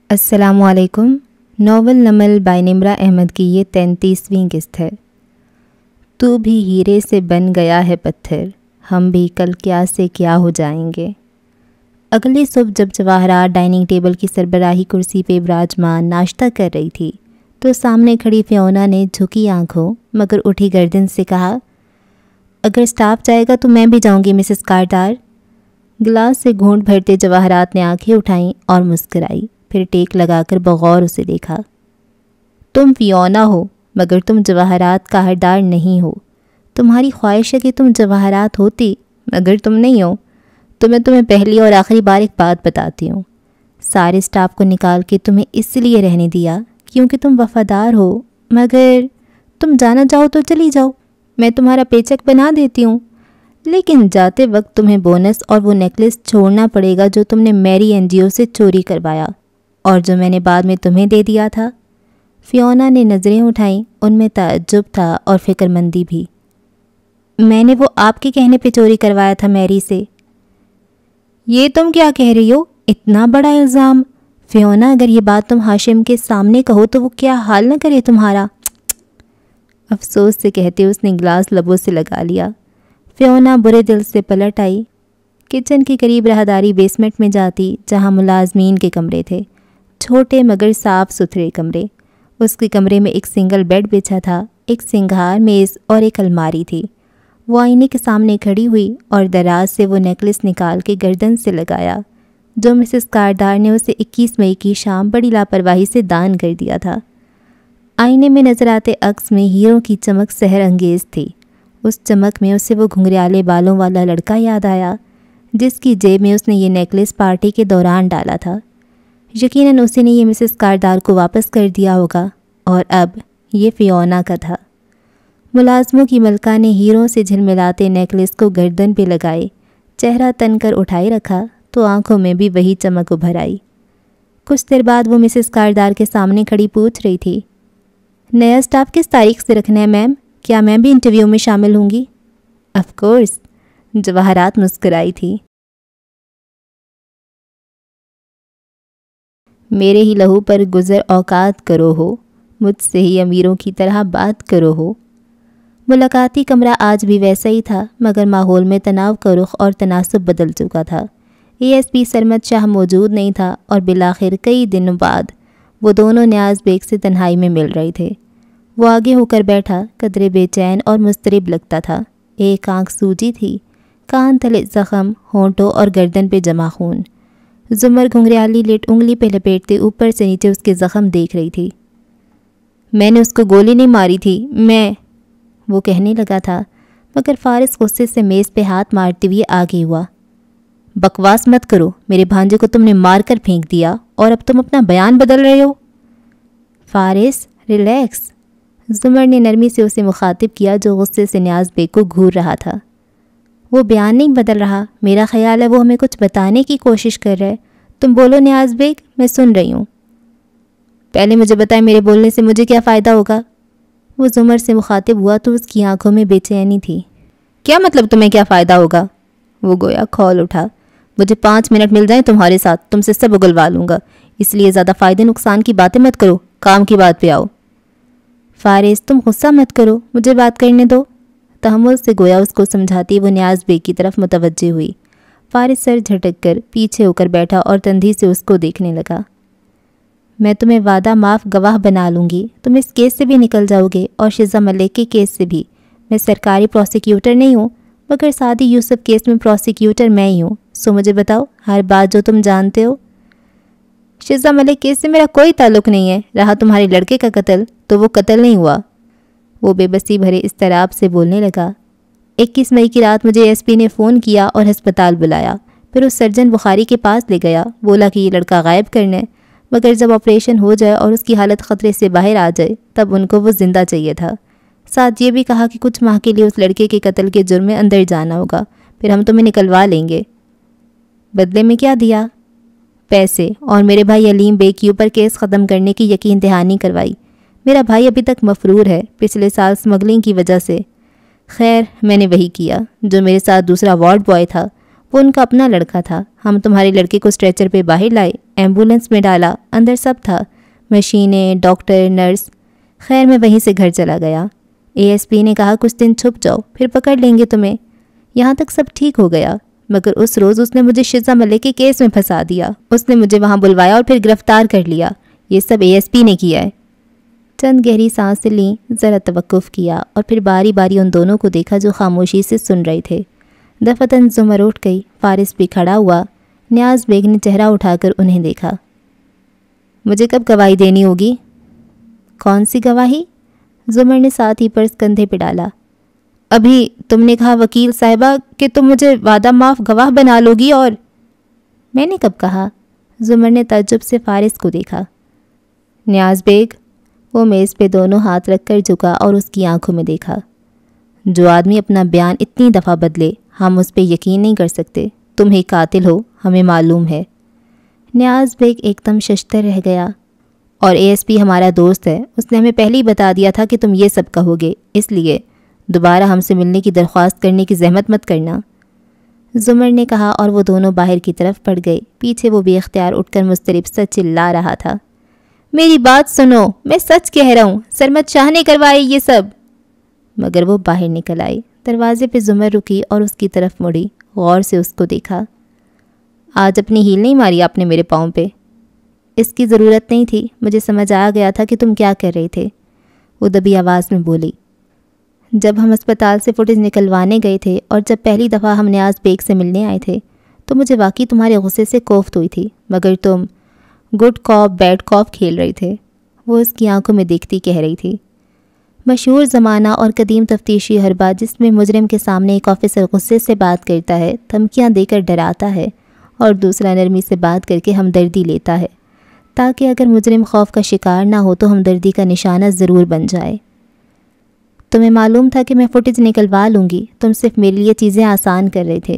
السلام علیکم۔ Novel Naml by نمرہ احمد کی یہ 33ویں قسط ہے۔ تو بھی ہیرے سے بن گیا ہے پتھر، ہم بھی کل کیا سے کیا ہو جائیں گے۔ اگلی صبح جب جواہرات ڈائننگ ٹیبل کی سربراہی کرسی پہ براجمان ناشتہ کر رہی تھی تو سامنے کھڑی فیونا نے جھکی آنکھوں مگر اٹھی گردن سے کہا، اگر سٹاف جائے گا تو میں بھی جاؤں گی مسز کارٹر۔ گلاس سے گھونٹ بھرتے جواہرات نے آنکھیں اٹھائیں اور مسکرائی، پھر ٹیک لگا کر بغور اسے دیکھا۔ تم فیونا ہو مگر تم جواہرات کارٹر نہیں ہو۔ تمہاری خواہش ہے کہ تم جواہرات ہوتی مگر تم نہیں ہو۔ تو میں تمہیں پہلی اور آخری بار ایک بات بتاتی ہوں، سارے سٹاف کو نکال کے تمہیں اس لیے رہنے دیا کیونکہ تم وفادار ہو، مگر تم جانا چاہو تو چلی جاؤ، میں تمہارا پے چیک بنا دیتی ہوں، لیکن جاتے وقت تمہیں بونس اور وہ نیکلس چھوڑنا پڑے گا جو تم نے میری NGO سے چوری کروایا اور جو میں نے بعد میں تمہیں دے دیا تھا۔ فیونا نے نظریں اٹھائیں، ان میں تعجب تھا اور فکر مندی بھی۔ میں نے وہ آپ کے کہنے پہ چوری کروایا تھا میری سے۔ یہ تم کیا کہہ رہی ہو؟ اتنا بڑا الزام! فیونا، اگر یہ بات تم ہاشم کے سامنے کہو تو وہ کیا حال نہ کرے تمہارا۔ افسوس سے کہتے اس نے گلاس لبوں سے لگا لیا۔ فیونا برے دل سے پلٹ آئی۔ کچن کے قریب راہداری بیسمنٹ میں جاتی جہاں ملازمین کے کمرے تھے، چھوٹے مگر صاف ستھرے کمرے۔ اس کے کمرے میں ایک سنگل بیڈ بچھا تھا، ایک سنگھار میز اور ایک الماری تھی۔ وہ آئینے کے سامنے کھڑی ہوئی اور دراز سے وہ نیکلس نکال کے گردن سے لگایا جو مسز کارٹر نے اسے 21 مئی کی شام بڑی لاپرواہی سے دان کر دیا تھا۔ آئینے میں نظر آتے عکس میں ہیروں کی چمک سحر انگیز تھی۔ اس چمک میں اسے وہ گھنگریالے بالوں والا لڑکا یاد آیا جس کی جیب میں اس نے یہ نیکلس پارٹی کے دوران ڈالا تھا۔ یقیناً اسی نے یہ مسز کارٹر کو واپس کر دیا ہوگا اور اب یہ فیونا کا تھا۔ ملازموں کی ملکہ نے ہیروں سے جھلملاتے نیکلس کو گردن پہ لگائے، چہرہ تن کر اٹھائے رکھا تو آنکھوں میں بھی وہی چمک ابھر آئی۔ کچھ دیر بعد وہ مسز کارٹر کے سامنے کھڑی پوچھ رہی تھی، نیا سٹاف کس تاریخ سے رکھنا ہے میم؟ کیا میں بھی انٹرویو میں شامل ہوں گی؟ آف کورس، جواہرات مسکرائی تھی۔ میرے ہی لہو پر گزر اوقات کرو ہو، مجھ سے ہی امیروں کی طرح بات کرو ہو۔ ملاقاتی کمرہ آج بھی ویسا ہی تھا مگر ماحول میں تناؤ کا رخ اور تناسب بدل چکا تھا۔ ASP سرمد شاہ موجود نہیں تھا اور بالآخر کئی دنوں بعد وہ دونوں نیاز بیگ سے تنہائی میں مل رہے تھے۔ وہ آگے ہو کر بیٹھا، قدرے بے چین اور مضطرب لگتا تھا۔ ایک آنکھ سوجی تھی، کان تلے زخم، ہونٹوں اور گردن پہ جمع خون۔ زمر گھنگریالی لیٹ انگلی پہ لپیٹتے اوپر سے نیچے اس کے زخم دیکھ رہی تھی۔ میں نے اس کو گولی نہیں ماری تھی، وہ کہنے لگا تھا مگر فارس غصے سے میز پہ ہاتھ مارتے ہوئے آگے ہوا۔ بکواس مت کرو، میرے بھانجے کو تم نے مار کر پھینک دیا اور اب تم اپنا بیان بدل رہے ہو۔ فارس ریلیکس، زمر نے نرمی سے اسے مخاطب کیا جو غصے سے نیاز بیگ کو گھور رہا تھا۔ وہ بیان نہیں بدل رہا، میرا خیال ہے وہ ہمیں کچھ بتانے کی کوشش کر رہا ہے۔ تم بولو نیاز بیگ، میں سن رہی ہوں۔ پہلے مجھے بتائیں میرے بولنے سے مجھے کیا فائدہ ہوگا؟ وہ زمر سے مخاطب ہوا تو اس کی آنکھوں میں بے چینی تھی۔ کیا مطلب تمہیں کیا فائدہ ہوگا؟ وہ گویا کھول اٹھا۔ مجھے 5 منٹ مل جائیں تمہارے ساتھ، تم سے سب اگلوا لوں گا، اس لیے زیادہ فائدے نقصان کی باتیں مت کرو، کام کی بات پہ آؤ۔ فارس تم غصہ مت کرو، مجھے بات کرنے دو۔ تحمل سے گویا اس کو سمجھاتی وہ نیاز بیگ کی طرف متوجہ ہوئی۔ فارس سر جھٹک کر پیچھے ہو کر بیٹھا اور تندھی سے اس کو دیکھنے لگا۔ میں تمہیں وعدہ معاف گواہ بنا لوں گی، تم اس کیس سے بھی نکل جاؤ گے اور شزا ملک کے کیس سے بھی۔ میں سرکاری پروسیکیوٹر نہیں ہوں مگر سعدی یوسف کیس میں پروسیکیوٹر میں ہی ہوں، سو مجھے بتاؤ ہر بات جو تم جانتے ہو۔ شزا ملک کیس سے میرا کوئی تعلق نہیں ہے، رہا تمہارے لڑکے کا قتل تو وہ قتل نہیں ہوا۔ وہ بے بسی بھرے اضطراب سے بولنے لگا۔ 21 مئی کی رات مجھے SP نے فون کیا اور ہسپتال بلایا، پھر اس سرجن بخاری کے پاس لے گیا، بولا کہ یہ لڑکا غائب کرنا ہے مگر جب آپریشن ہو جائے اور اس کی حالت خطرے سے باہر آ جائے تب ان کو وہ زندہ چاہیے تھا۔ ساتھ یہ بھی کہا کہ کچھ ماہ کے لیے اس لڑکے کے قتل کے جرم میں اندر جانا ہوگا، پھر ہم تمہیں نکلوا لیں گے۔ بدلے میں کیا دیا؟ پیسے، اور میرے بھائی علیم بیگ کے اوپر کیس ختم کرنے کی یقین دہانی کروائی۔ میرا بھائی ابھی تک مفرور ہے پچھلے سال سمگلنگ کی وجہ سے۔ خیر میں نے وہی کیا جو میرے ساتھ دوسرا وارڈ بوائے تھا، وہ ان کا اپنا لڑکا تھا. ہم تمہارے لڑکے کو اسٹریچر پہ باہر لائے, ایمبولینس میں ڈالا, اندر سب تھا, مشینیں, ڈاکٹر, نرس. خیر میں وہیں سے گھر چلا گیا. اے ایس پی نے کہا کچھ دن چھپ جاؤ, پھر پکڑ لیں گے تمہیں. یہاں تک سب ٹھیک ہو گیا, مگر اس روز اس نے مجھے شزا ملک کے کیس میں پھنسا دیا. اس نے مجھے وہاں بلوایا اور پھر گرفتار کر لیا. یہ سب اے ایس پی نے کیا ہے. چند گہری سانسیں لیں, ذرا توقف کیا اور پھر باری باری ان دونوں کو دیکھا جو خاموشی سے سن رہے تھے. دفتن زمر اٹھ گئی. فارس بھی کھڑا ہوا. نیاز بیگ نے چہرہ اٹھا کر انہیں دیکھا. مجھے کب گواہی دینی ہوگی؟ کون سی گواہی؟ زمر نے ساتھ ہی پرس کندھے پہ ڈالا. ابھی تم نے کہا وکیل صاحبہ کہ تم مجھے وعدہ معاف گواہ بنا لو گی. اور میں نے کب کہا؟ زمر نے تعجب سے فارس کو دیکھا. نیاز بیگ. وہ میز پہ دونوں ہاتھ رکھ کر جھکا اور اس کی آنکھوں میں دیکھا. جو آدمی اپنا بیان اتنی دفعہ بدلے ہم اس پہ یقین نہیں کر سکتے. تم ہی قاتل ہو, ہمیں معلوم ہے. نیاز بیگ ایک دم ششتر رہ گیا. اور اے ایس پی ہمارا دوست ہے, اس نے ہمیں پہلے ہی بتا دیا تھا کہ تم یہ سب کہو گے, اس لیے دوبارہ ہم سے ملنے کی درخواست کرنے کی زحمت مت کرنا. زمر نے کہا اور وہ دونوں باہر کی طرف پڑ گئے. پیچھے وہ بے اختیار اٹھ کر مضطرب سے چلا رہا تھا. میری بات سنو, میں سچ کہہ رہا ہوں, سرمد شاہ نے کروائے یہ سب. مگر وہ باہر نکل آئی. دروازے پہ زمر رکی اور اس کی طرف مڑی. غور سے اس کو دیکھا. آج اپنی ہیل نہیں ماری آپ نے میرے پاؤں پہ؟ اس کی ضرورت نہیں تھی, مجھے سمجھ آ گیا تھا کہ تم کیا کر رہے تھے. وہ دبی آواز میں بولی. جب ہم اسپتال سے فوٹیج نکلوانے گئے تھے اور جب پہلی دفعہ ہم نیاز بیگ سے ملنے آئے تھے تو مجھے واقعی تمہارے غصے سے کوفت ہوئی تھی, مگر تم گڈ کاپ بیڈ کاپ کھیل رہے تھے. وہ اس کی آنکھوں میں دیکھتی کہہ رہی تھی. مشہور زمانہ اور قدیم تفتیشی حربہ جس میں مجرم کے سامنے ایک آفیسر غصے سے بات کرتا ہے, دھمکیاں دے کر ڈراتا ہے, اور دوسرا نرمی سے بات کر کے ہمدردی لیتا ہے, تاکہ اگر مجرم خوف کا شکار نہ ہو تو ہمدردی کا نشانہ ضرور بن جائے. تمہیں معلوم تھا کہ میں فوٹیج نکلوا لوں گی, تم صرف میرے لیے چیزیں آسان کر رہے تھے.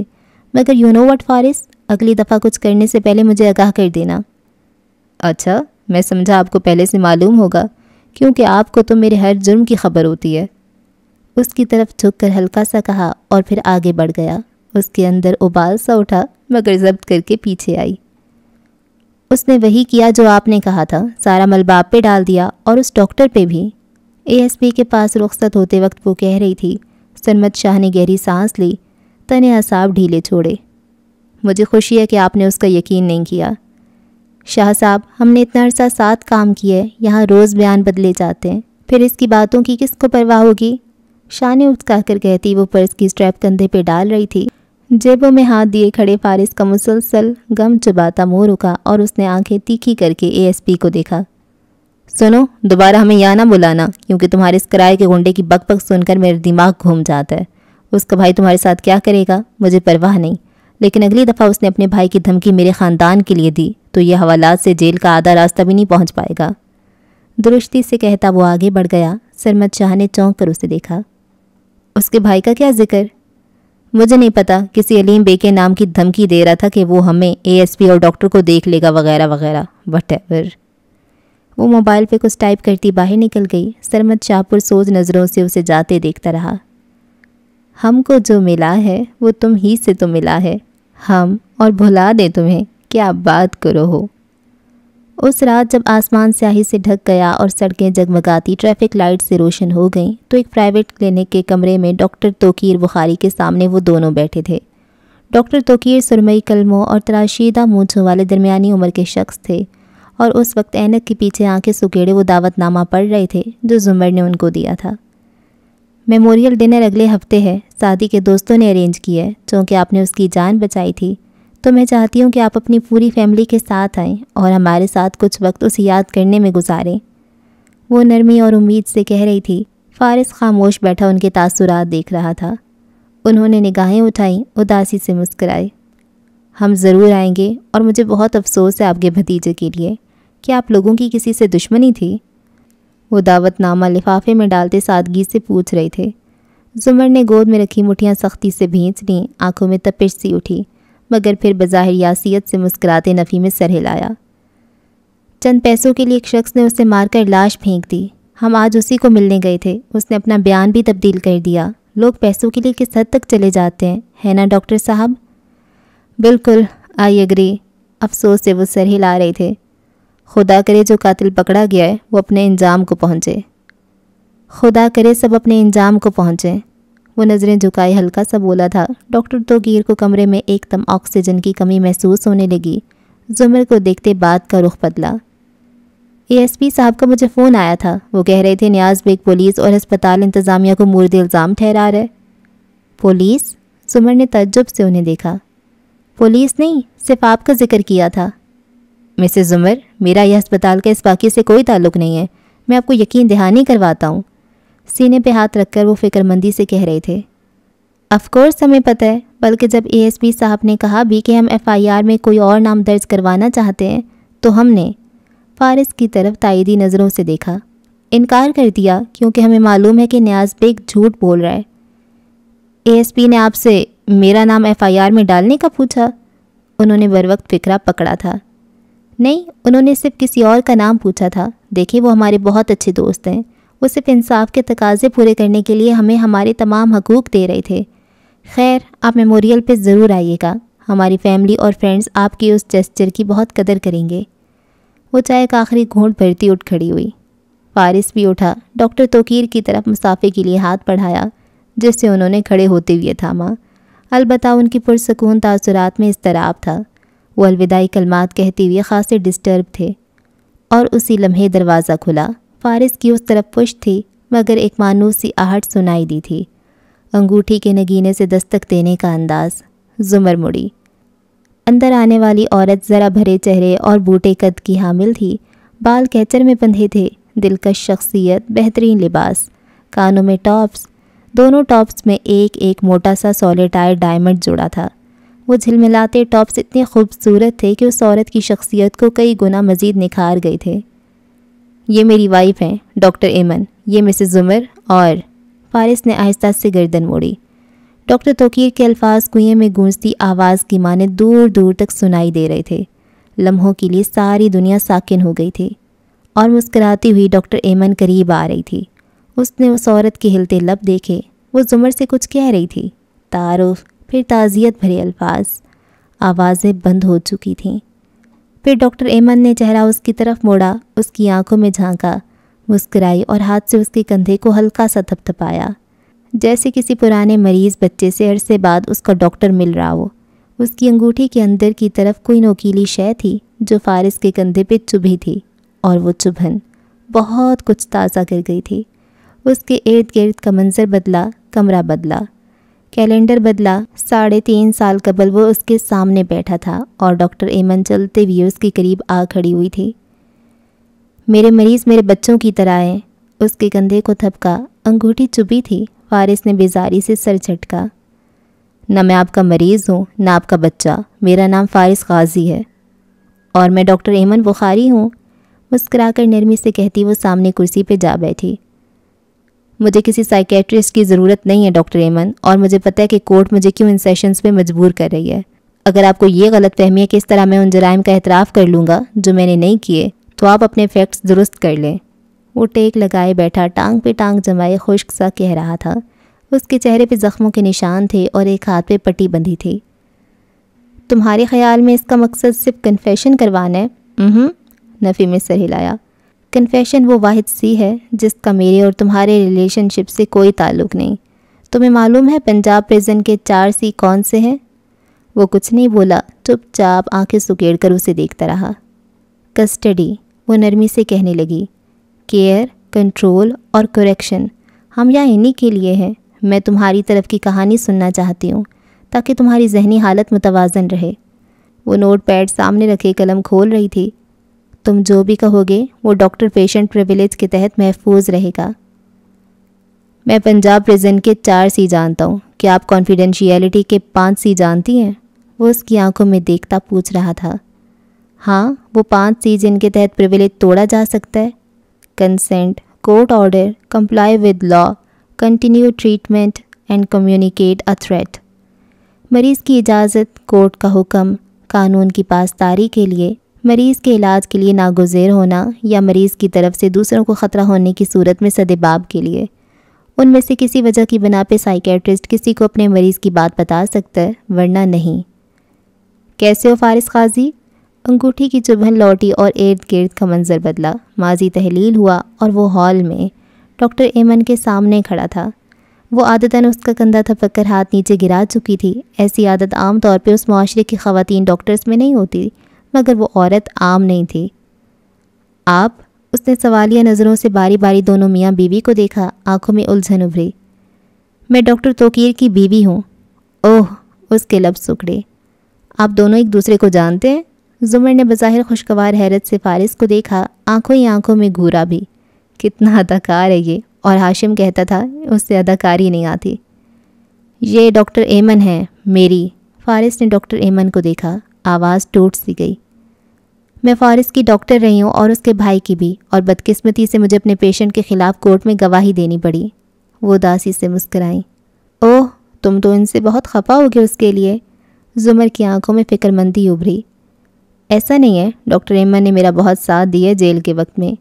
مگر یو نو وٹ فارس, اگلی دفعہ کچھ کرنے سے پہلے مجھے آگاہ کر دینا. اچھا, میں سمجھا آپ کو پہلے سے معلوم ہوگا, کیونکہ آپ کو تو میرے ہر جرم کی خبر ہوتی ہے. اس کی طرف جھک کر ہلکا سا کہا اور پھر آگے بڑھ گیا. اس کے اندر ابال سا اٹھا مگر ضبط کر کے پیچھے آئی. اس نے وہی کیا جو آپ نے کہا تھا, سارا ملبہ آپ پہ ڈال دیا اور اس ڈاکٹر پہ بھی. اے ایس پی کے پاس رخصت ہوتے وقت وہ کہہ رہی تھی. سرمد شاہ نے گہری سانس لی, تنے اعصاب ڈھیلے چھوڑے. مجھے خوشی ہے کہ آپ نے اس کا یقین نہیں کیا. شاہ صاحب, ہم نے اتنا عرصہ ساتھ کام کیا ہے, یہاں روز بیان بدلے جاتے ہیں, پھر اس کی باتوں کی کس کو پرواہ ہوگی. شاہ نے اٹھا کر کہتی وہ پرس کی اسٹریپ کندھے پہ ڈال رہی تھی. جیبوں میں ہاتھ دیے کھڑے فارس کا مسلسل غم چباتا منہ رکا اور اس نے آنکھیں تیکھی کر کے اے ایس پی کو دیکھا. سنو, دوبارہ ہمیں یہاں نہ بلانا, کیونکہ تمہارے اس کرائے کے گنڈے کی بک بک سن کر میرا دماغ گھوم جاتا ہے. اس کا بھائی تمہارے ساتھ کیا کرے گا مجھے پرواہ نہیں, لیکن اگلی دفعہ اس نے اپنے بھائی کی دھمکی میرے خاندان کے لیے دی تو یہ حوالات سے جیل کا آدھا راستہ بھی نہیں پہنچ پائے گا. درستی سے کہتا وہ آگے بڑھ گیا. سرمد شاہ نے چونک کر اسے دیکھا. اس کے بھائی کا کیا ذکر؟ مجھے نہیں پتا, کسی علیم بے کے نام کی دھمکی دے رہا تھا کہ وہ ہمیں اے ایس پی اور ڈاکٹر کو دیکھ لے گا وغیرہ وغیرہ, وٹ ایور. وہ موبائل پہ کچھ ٹائپ کرتی باہر نکل گئی. سرمد شاہ پر سوچ نظروں سے اسے جاتے دیکھتا رہا. ہم کو جو ملا ہے وہ تم ہی سے تو ملا ہے, ہم اور بھلا دیں تمہیں, کیا بات کرو ہو. اس رات جب آسمان سیاہی سے ڈھک گیا اور سڑکیں جگمگاتی ٹریفک لائٹ سے روشن ہو گئیں تو ایک پرائیویٹ کلینک کے کمرے میں ڈاکٹر توقیر بخاری کے سامنے وہ دونوں بیٹھے تھے. ڈاکٹر توقیر سرمئی کلموں اور تراشیدہ مونچھوں والے درمیانی عمر کے شخص تھے, اور اس وقت اینک کے پیچھے آنکھیں سکیڑے وہ دعوت نامہ پڑھ رہے تھے جو زمر نے ان کو دیا تھا. میموریل ڈنر اگلے ہفتے ہے, سعدی کے دوستوں نے ارینج کی ہے. چونکہ آپ نے اس کی جان بچائی تھی تو میں چاہتی ہوں کہ آپ اپنی پوری فیملی کے ساتھ آئیں اور ہمارے ساتھ کچھ وقت اسے یاد کرنے میں گزاریں. وہ نرمی اور امید سے کہہ رہی تھی. فارس خاموش بیٹھا ان کے تاثرات دیکھ رہا تھا. انہوں نے نگاہیں اٹھائیں, اداسی سے مسکرائے. ہم ضرور آئیں گے, اور مجھے بہت افسوس ہے آپ کے بھتیجے کے لیے. کیا آپ لوگوں کی کسی سے دشمنی تھی؟ وہ دعوت نامہ لفافے میں ڈالتے سادگی سے پوچھ رہے تھے. زمر نے گود میں رکھی مٹھیاں سختی سے بھینچ لیں. آنکھوں میں تپش سی اٹھی, مگر پھر بظاہر یاسیت سے مسکراتے نفی میں سر ہلایا. چند پیسوں کے لیے ایک شخص نے اسے مار کر لاش پھینک دی. ہم آج اسی کو ملنے گئے تھے. اس نے اپنا بیان بھی تبدیل کر دیا. لوگ پیسوں کے لیے کس حد تک چلے جاتے ہیں, ہے نا ڈاکٹر صاحب؟ بالکل، آئی ایگری۔ افسوس سے وہ سر ہلا رہے تھے۔ خدا کرے جو قاتل پکڑا گیا ہے وہ اپنے انجام کو پہنچے۔ خدا کرے سب اپنے انجام کو پہنچیں۔ وہ نظریں جھکائے ہلکا سا بولا تھا۔ ڈاکٹر توقیر کو کمرے میں ایک دم آکسیجن کی کمی محسوس ہونے لگی۔ زمر کو دیکھتے بات کا رخ بدلا۔ اے ایس پی صاحب کا مجھے فون آیا تھا، وہ کہہ رہے تھے نیاز بیگ پولیس اور ہسپتال انتظامیہ کو مورد الزام ٹھہرا رہے۔ پولیس؟ زمر نے تعجب سے انہیں دیکھا۔ پولیس نہیں، صرف آپ کا ذکر کیا تھا۔ مسز زمر، میرا یہ ہسپتال کا اس واقعے سے کوئی تعلق نہیں ہے، میں آپ کو یقین دہانی کرواتا ہوں۔ سینے پہ ہاتھ رکھ کر وہ فکر مندی سے کہہ رہے تھے۔ آف کورس ہمیں پتہ ہے، بلکہ جب اے ایس پی صاحب نے کہا بھی کہ ہم ایف آئی آر میں کوئی اور نام درج کروانا چاہتے ہیں تو ہم نے فارس کی طرف تائیدی نظروں سے دیکھا۔ انکار کر دیا کیونکہ ہمیں معلوم ہے کہ نیاز بیگ جھوٹ بول رہا ہے۔ اے ایس پی نے آپ سے میرا نام ایف آئی آر میں ڈالنے کا پوچھا؟ انہوں نے بروقت فکرہ پکڑا تھا۔ نہیں، انہوں نے صرف کسی اور کا نام پوچھا تھا۔ دیکھیں، وہ ہمارے بہت اچھے دوست ہیں، وہ صرف انصاف کے تقاضے پورے کرنے کے لیے ہمیں ہمارے تمام حقوق دے رہے تھے۔ خیر، آپ میموریل پہ ضرور آئیے گا، ہماری فیملی اور فرینڈز آپ کی اس جسچر کی بہت قدر کریں گے۔ وہ چائے کا آخری گھونٹ بھرتی اٹھ کھڑی ہوئی۔ فارس بھی اٹھا، ڈاکٹر توقیر کی طرف مسافے کے لیے ہاتھ بڑھایا، جس سے انہوں نے کھڑے ہوتے ہوئے تھاما۔ البتہ ان کی پرسکون تاثرات میں اضطراب تھا۔ وہ الوداعی کلمات کہتے ہوئے خاصے ڈسٹرب تھے، اور اسی لمحے دروازہ کھلا۔ فارس کی اس طرف پشت تھی، مگر ایک مانوس سی آہٹ سنائی دی تھی، انگوٹھی کے نگینے سے دستک دینے کا انداز۔ زمر مڑی۔ اندر آنے والی عورت ذرا بھرے چہرے اور بوٹے قد کی حامل تھی، بال کیچر میں بندھے تھے، دلکش شخصیت، بہترین لباس، کانوں میں ٹاپس، دونوں ٹاپس میں ایک ایک موٹا سا سولیٹائر ڈائمنڈ جوڑا تھا۔ وہ جھلملاتے ٹاپس اتنے خوبصورت تھے کہ اس عورت کی شخصیت کو کئی گنا مزید نکھار گئے تھے۔ یہ میری وائف ہیں، ڈاکٹر ایمن، یہ مسز زمر، اور فارس نے آہستہ سے گردن موڑی۔ ڈاکٹر توقیر کے الفاظ کنویں میں گونجتی آواز کی مانند دور دور تک سنائی دے رہے تھے۔ لمحوں کے لیے ساری دنیا ساکن ہو گئی تھی، اور مسکراتی ہوئی ڈاکٹر ایمن قریب آ رہی تھی۔ اس نے اس عورت کے ہلتے لب دیکھے، وہ زمر سے کچھ کہہ رہی تھی، تعارف، پھر تعزیت بھرے الفاظ۔ آوازیں بند ہو چکی تھیں۔ پھر ڈاکٹر ایمن نے چہرہ اس کی طرف موڑا، اس کی آنکھوں میں جھانکا، مسکرائی اور ہاتھ سے اس کے کندھے کو ہلکا سا تھپتھپایا، جیسے کسی پرانے مریض بچے سے عرصے بعد اس کا ڈاکٹر مل رہا ہو۔ اس کی انگوٹھی کے اندر کی طرف کوئی نوکیلی شے تھی جو فارس کے کندھے پہ چبھی تھی، اور وہ چبھن بہت کچھ تازہ کر گئی تھی۔ اس کے ارد گرد کا منظر بدلا، کمرہ بدلا، کیلنڈر بدلا۔ 3.5 سال قبل وہ اس کے سامنے بیٹھا تھا، اور ڈاکٹر ایمن چلتے ہوئے اس کے قریب آ کھڑی ہوئی تھی۔ میرے مریض میرے بچوں کی طرح ہیں۔ اس کے کندھے کو تھپکا، انگوٹھی چبھی تھی۔ فارس نے بیزاری سے سر جھٹکا۔ نہ میں آپ کا مریض ہوں، نہ آپ کا بچہ، میرا نام فارس غازی ہے، اور میں ڈاکٹر ایمن بخاری ہوں۔ مسکرا کر نرمی سے کہتی وہ سامنے کرسی پہ جا بیٹھی۔ مجھے کسی سائیکیٹرسٹ کی ضرورت نہیں ہے ڈاکٹر ایمن، اور مجھے پتہ ہے کہ کورٹ مجھے کیوں ان سیشنز پہ مجبور کر رہی ہے۔ اگر آپ کو یہ غلط فہمی ہے کہ اس طرح میں ان جرائم کا اعتراف کر لوں گا جو میں نے نہیں کیے، تو آپ اپنے فیکٹس درست کر لیں۔ وہ ٹیک لگائے بیٹھا، ٹانگ پہ ٹانگ جمائے خشک سا کہہ رہا تھا۔ اس کے چہرے پہ زخموں کے نشان تھے اور ایک ہاتھ پہ پٹی بندھی تھی۔ تمہارے خیال میں اس کا مقصد صرف کنفیشن کروانا ہے؟ نفی میں سر ہلایا۔ کنفیشن وہ واحد سی ہے جس کا میرے اور تمہارے ریلیشن شپ سے کوئی تعلق نہیں۔ تمہیں معلوم ہے پنجاب پریزن کے 4 سی کون سے ہیں؟ وہ کچھ نہیں بولا، چپ چاپ آنکھیں سکیڑ کر اسے دیکھتا رہا۔ کسٹڈی، وہ نرمی سے کہنے لگی، کیئر، کنٹرول اور کریکشن۔ ہم یہاں انہی کے لیے ہیں۔ میں تمہاری طرف کی کہانی سننا چاہتی ہوں تاکہ تمہاری ذہنی حالت متوازن رہے۔ وہ نوٹ پیڈ سامنے رکھے قلم کھول رہی تھی۔ تم جو بھی کہو گے وہ ڈاکٹر پیشنٹ پریویلیج کے تحت محفوظ رہے گا۔ میں پنجاب پریزن کے 4 سی جانتا ہوں، کیا آپ کانفیڈینشیلٹی کے 5 سی جانتی ہیں؟ وہ اس کی آنکھوں میں دیکھتا پوچھ رہا تھا۔ ہاں، وہ 5 سی جن کے تحت پریویلیج توڑا جا سکتا ہے: consent, court order, comply with law, continue treatment and communicate a threat. مریض کی اجازت، کورٹ کا حکم، قانون کی پاسداری کے لیے، مریض کے علاج کے لیے ناگزیر ہونا، یا مریض کی طرف سے دوسروں کو خطرہ ہونے کی صورت میں سدباب کے لیے۔ ان میں سے کسی وجہ کی بنا پہ سائیکیٹرسٹ کسی کو اپنے مریض کی بات بتا سکتا ہے، ورنہ نہیں۔ کیسے ہو فارس قاضی؟ انگوٹھی کی چبھن لوٹی اور ارد گرد کا منظر بدلا۔ ماضی تحلیل ہوا اور وہ ہال میں ڈاکٹر ایمن کے سامنے کھڑا تھا۔ وہ عادتاً اس کا کندھا تھپک کر ہاتھ نیچے گرا چکی تھی۔ ایسی عادت عام طور پہ اس معاشرے کی خواتین ڈاکٹرز میں نہیں ہوتی، مگر وہ عورت عام نہیں تھی۔ آپ؟ اس نے سوالیہ نظروں سے باری باری دونوں میاں بیوی کو دیکھا، آنکھوں میں الجھن ابھری۔ میں ڈاکٹر توقیر کی بیوی ہوں۔ اوہ! اس کے لب سکڑے۔ آپ دونوں ایک دوسرے کو جانتے ہیں؟ زمر نے بظاہر خوشگوار حیرت سے فارس کو دیکھا، آنکھوں ہی آنکھوں میں گھورا بھی۔ کتنا اداکار ہے یہ، اور ہاشم کہتا تھا اس سے اداکاری نہیں آتی۔ یہ ڈاکٹر ایمن ہے، میری۔ فارس نے ڈاکٹر ایمن کو دیکھا، آواز ٹوٹ سی گئی۔ میں فارس کی ڈاکٹر رہی ہوں اور اس کے بھائی کی بھی، اور بدقسمتی سے مجھے اپنے پیشنٹ کے خلاف کورٹ میں گواہی دینی پڑی۔ وہ اداسی سے مسکرائیں۔ اوہ، تم تو ان سے بہت خفا ہوگے اس کے لیے۔ زمر کی آنکھوں میں فکر مندی ابھری۔ ایسا نہیں ہے، ڈاکٹر ایمن نے میرا بہت ساتھ دیا جیل کے وقت میں۔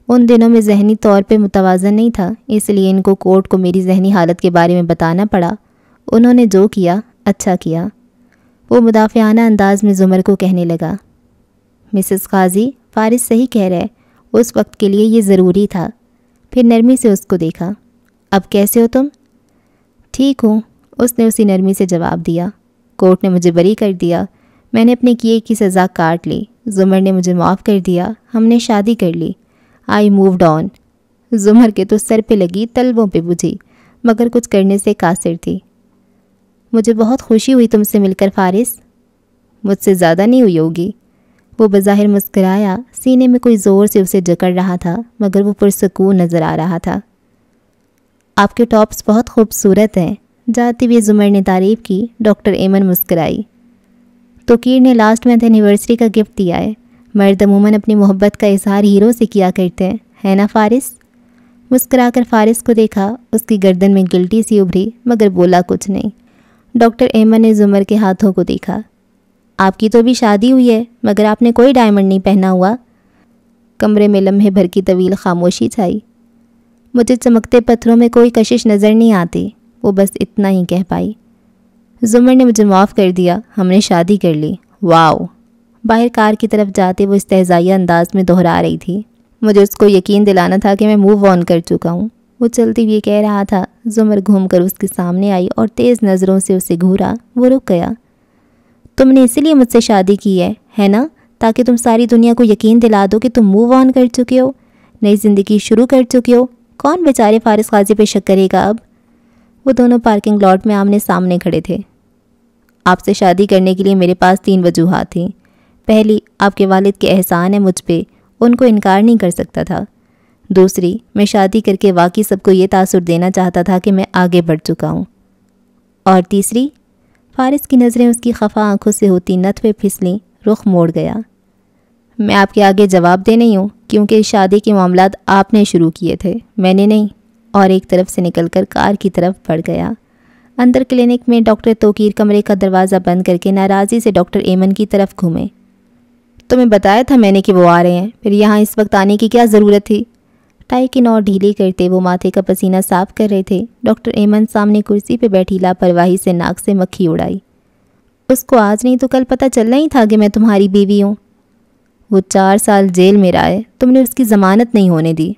ان دنوں میں ذہنی طور پہ متوازن نہیں تھا، اس لیے ان کو کورٹ کو میری ذہنی حالت کے بارے میں بتانا پڑا۔ انہوں نے جو کیا اچھا کیا۔ وہ مدافعانہ انداز میں زمر کو کہنے لگا۔ مسز قاضی، فارس صحیح کہہ رہے، اس وقت کے لیے یہ ضروری تھا۔ پھر نرمی سے اس کو دیکھا۔ اب کیسے ہو تم؟ ٹھیک ہوں، اس نے اسی نرمی سے جواب دیا۔ کورٹ نے مجھے بری کر دیا، میں نے اپنے کیے کی سزا کاٹ لی۔ زمر نے مجھے معاف کر دیا، ہم نے شادی کر لی۔ I moved on. زمر کے تو سر پہ لگی، تلووں پہ بجھی، مگر کچھ کرنے سے قاصر تھی۔ مجھے بہت خوشی ہوئی تم سے مل کر فارس۔ مجھ سے زیادہ نہیں ہوئی ہوگی۔ وہ بظاہر مسکرایا، سینے میں کوئی زور سے اسے جکڑ رہا تھا، مگر وہ پرسکون نظر آ رہا تھا۔ آپ کے ٹاپس بہت خوبصورت ہیں، جاتی ہوئی زمر نے تعریف کی۔ ڈاکٹر ایمن مسکرائی۔ توقیر نے لاسٹ منتھ اینیورسری کا گفٹ دیا ہے۔ مرد عموماً اپنی محبت کا اظہار ہیرو سے کیا کرتے ہیں، ہے نا فارس؟ مسکرا کر فارس کو دیکھا، اس کی گردن میں گلٹی سی ابھری، مگر بولا کچھ نہیں۔ ڈاکٹر ایمن نے زمر کے ہاتھوں کو دیکھا۔ آپ کی تو بھی شادی ہوئی ہے، مگر آپ نے کوئی ڈائمنڈ نہیں پہنا ہوا۔ کمرے میں لمحے بھر کی طویل خاموشی چھائی۔ مجھے چمکتے پتھروں میں کوئی کشش نظر نہیں آتی، وہ بس اتنا ہی کہہ پائی۔ زمر نے مجھے معاف کر دیا، ہم نے شادی کر لی۔ واو! باہر کار کی طرف جاتے وہ استہزائیہ انداز میں دہرا رہی تھی۔ مجھے اس کو یقین دلانا تھا کہ میں موو آن کر چکا ہوں۔ وہ چلتی ہوئی کہہ رہا تھا۔ زمر گھوم کر اس کے سامنے آئی اور تیز نظروں سے اسے گھورا۔ وہ رک گیا۔ تم نے اسی لیے مجھ سے شادی کی ہے نا؟ تاکہ تم ساری دنیا کو یقین دلا دو کہ تم موو آن کر چکے ہو، نئی زندگی شروع کر چکے ہو۔ کون بیچارے فارس قاضی پہ شک کرے گا اب؟ وہ دونوں پارکنگ لاٹ میں آمنے سامنے کھڑے تھے۔ آپ سے شادی کرنے کے لیے میرے پاس 3 وجوہات تھیں۔ پہلی، آپ کے والد کے احسان ہے مجھ پہ، ان کو انکار نہیں کر سکتا تھا۔ دوسری، میں شادی کر کے واقعی سب کو یہ تاثر دینا چاہتا تھا کہ میں آگے بڑھ چکا ہوں۔ اور تیسری، فارس کی نظریں اس کی خفا آنکھوں سے ہوتی نتوے پھسلیں، رخ موڑ گیا۔ میں آپ کے آگے جواب دے نہیں ہوں، کیونکہ شادی کے معاملات آپ نے شروع کیے تھے، میں نے نہیں۔ اور ایک طرف سے نکل کر کار کی طرف بڑھ گیا۔ اندر کلینک میں ڈاکٹر توقیر کمرے کا دروازہ بند کر کے ناراضی سے ڈاکٹر ایمن کی طرف گھومے۔ تمہیں بتایا تھا میں نے کہ وہ آ رہے ہیں، پھر یہاں اس وقت آنے کی کیا ضرورت تھی؟ ٹائی کی نوٹ ڈھیلی کرتے وہ ماتھے کا پسینہ صاف کر رہے تھے۔ ڈاکٹر ایمن سامنے کرسی پہ بیٹھی لاپرواہی سے ناک سے مکھی اڑائی۔ اس کو آج نہیں تو کل پتہ چلنا ہی تھا کہ میں تمہاری بیوی ہوں۔ وہ 4 سال جیل میں رہا ہے، تم نے اس کی ضمانت نہیں ہونے دی۔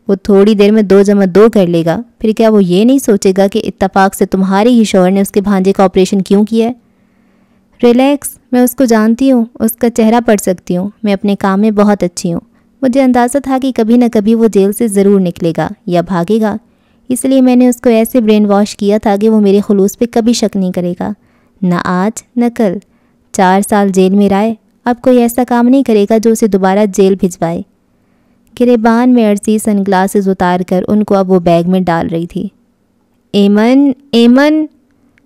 وہ تھوڑی دیر میں 2+2 کر لے گا، پھر کیا وہ یہ نہیں سوچے گا کہ اتفاق سے تمہارے ہی شوہر نے اس کے بھانجے کا آپریشن کیوں کیا ہے؟ ریلیکس، میں اس کو جانتی ہوں، اس کا چہرہ پڑھ سکتی ہوں، میں اپنے کام میں بہت اچھی ہوں۔ مجھے اندازہ تھا کہ کبھی نہ کبھی وہ جیل سے ضرور نکلے گا یا بھاگے گا، اس لیے میں نے اس کو ایسے برین واش کیا تھا کہ وہ میرے خلوص پہ کبھی شک نہیں کرے گا، نہ آج نہ کل۔ 4 سال جیل میں رہے، اب کوئی ایسا کام نہیں کرے گا جو اسے دوبارہ جیل بھجوائے۔ گریبان میں عرضی سن گلاسز اتار کر ان کو اب وہ بیگ میں ڈال رہی تھی۔ ایمن، ایمن!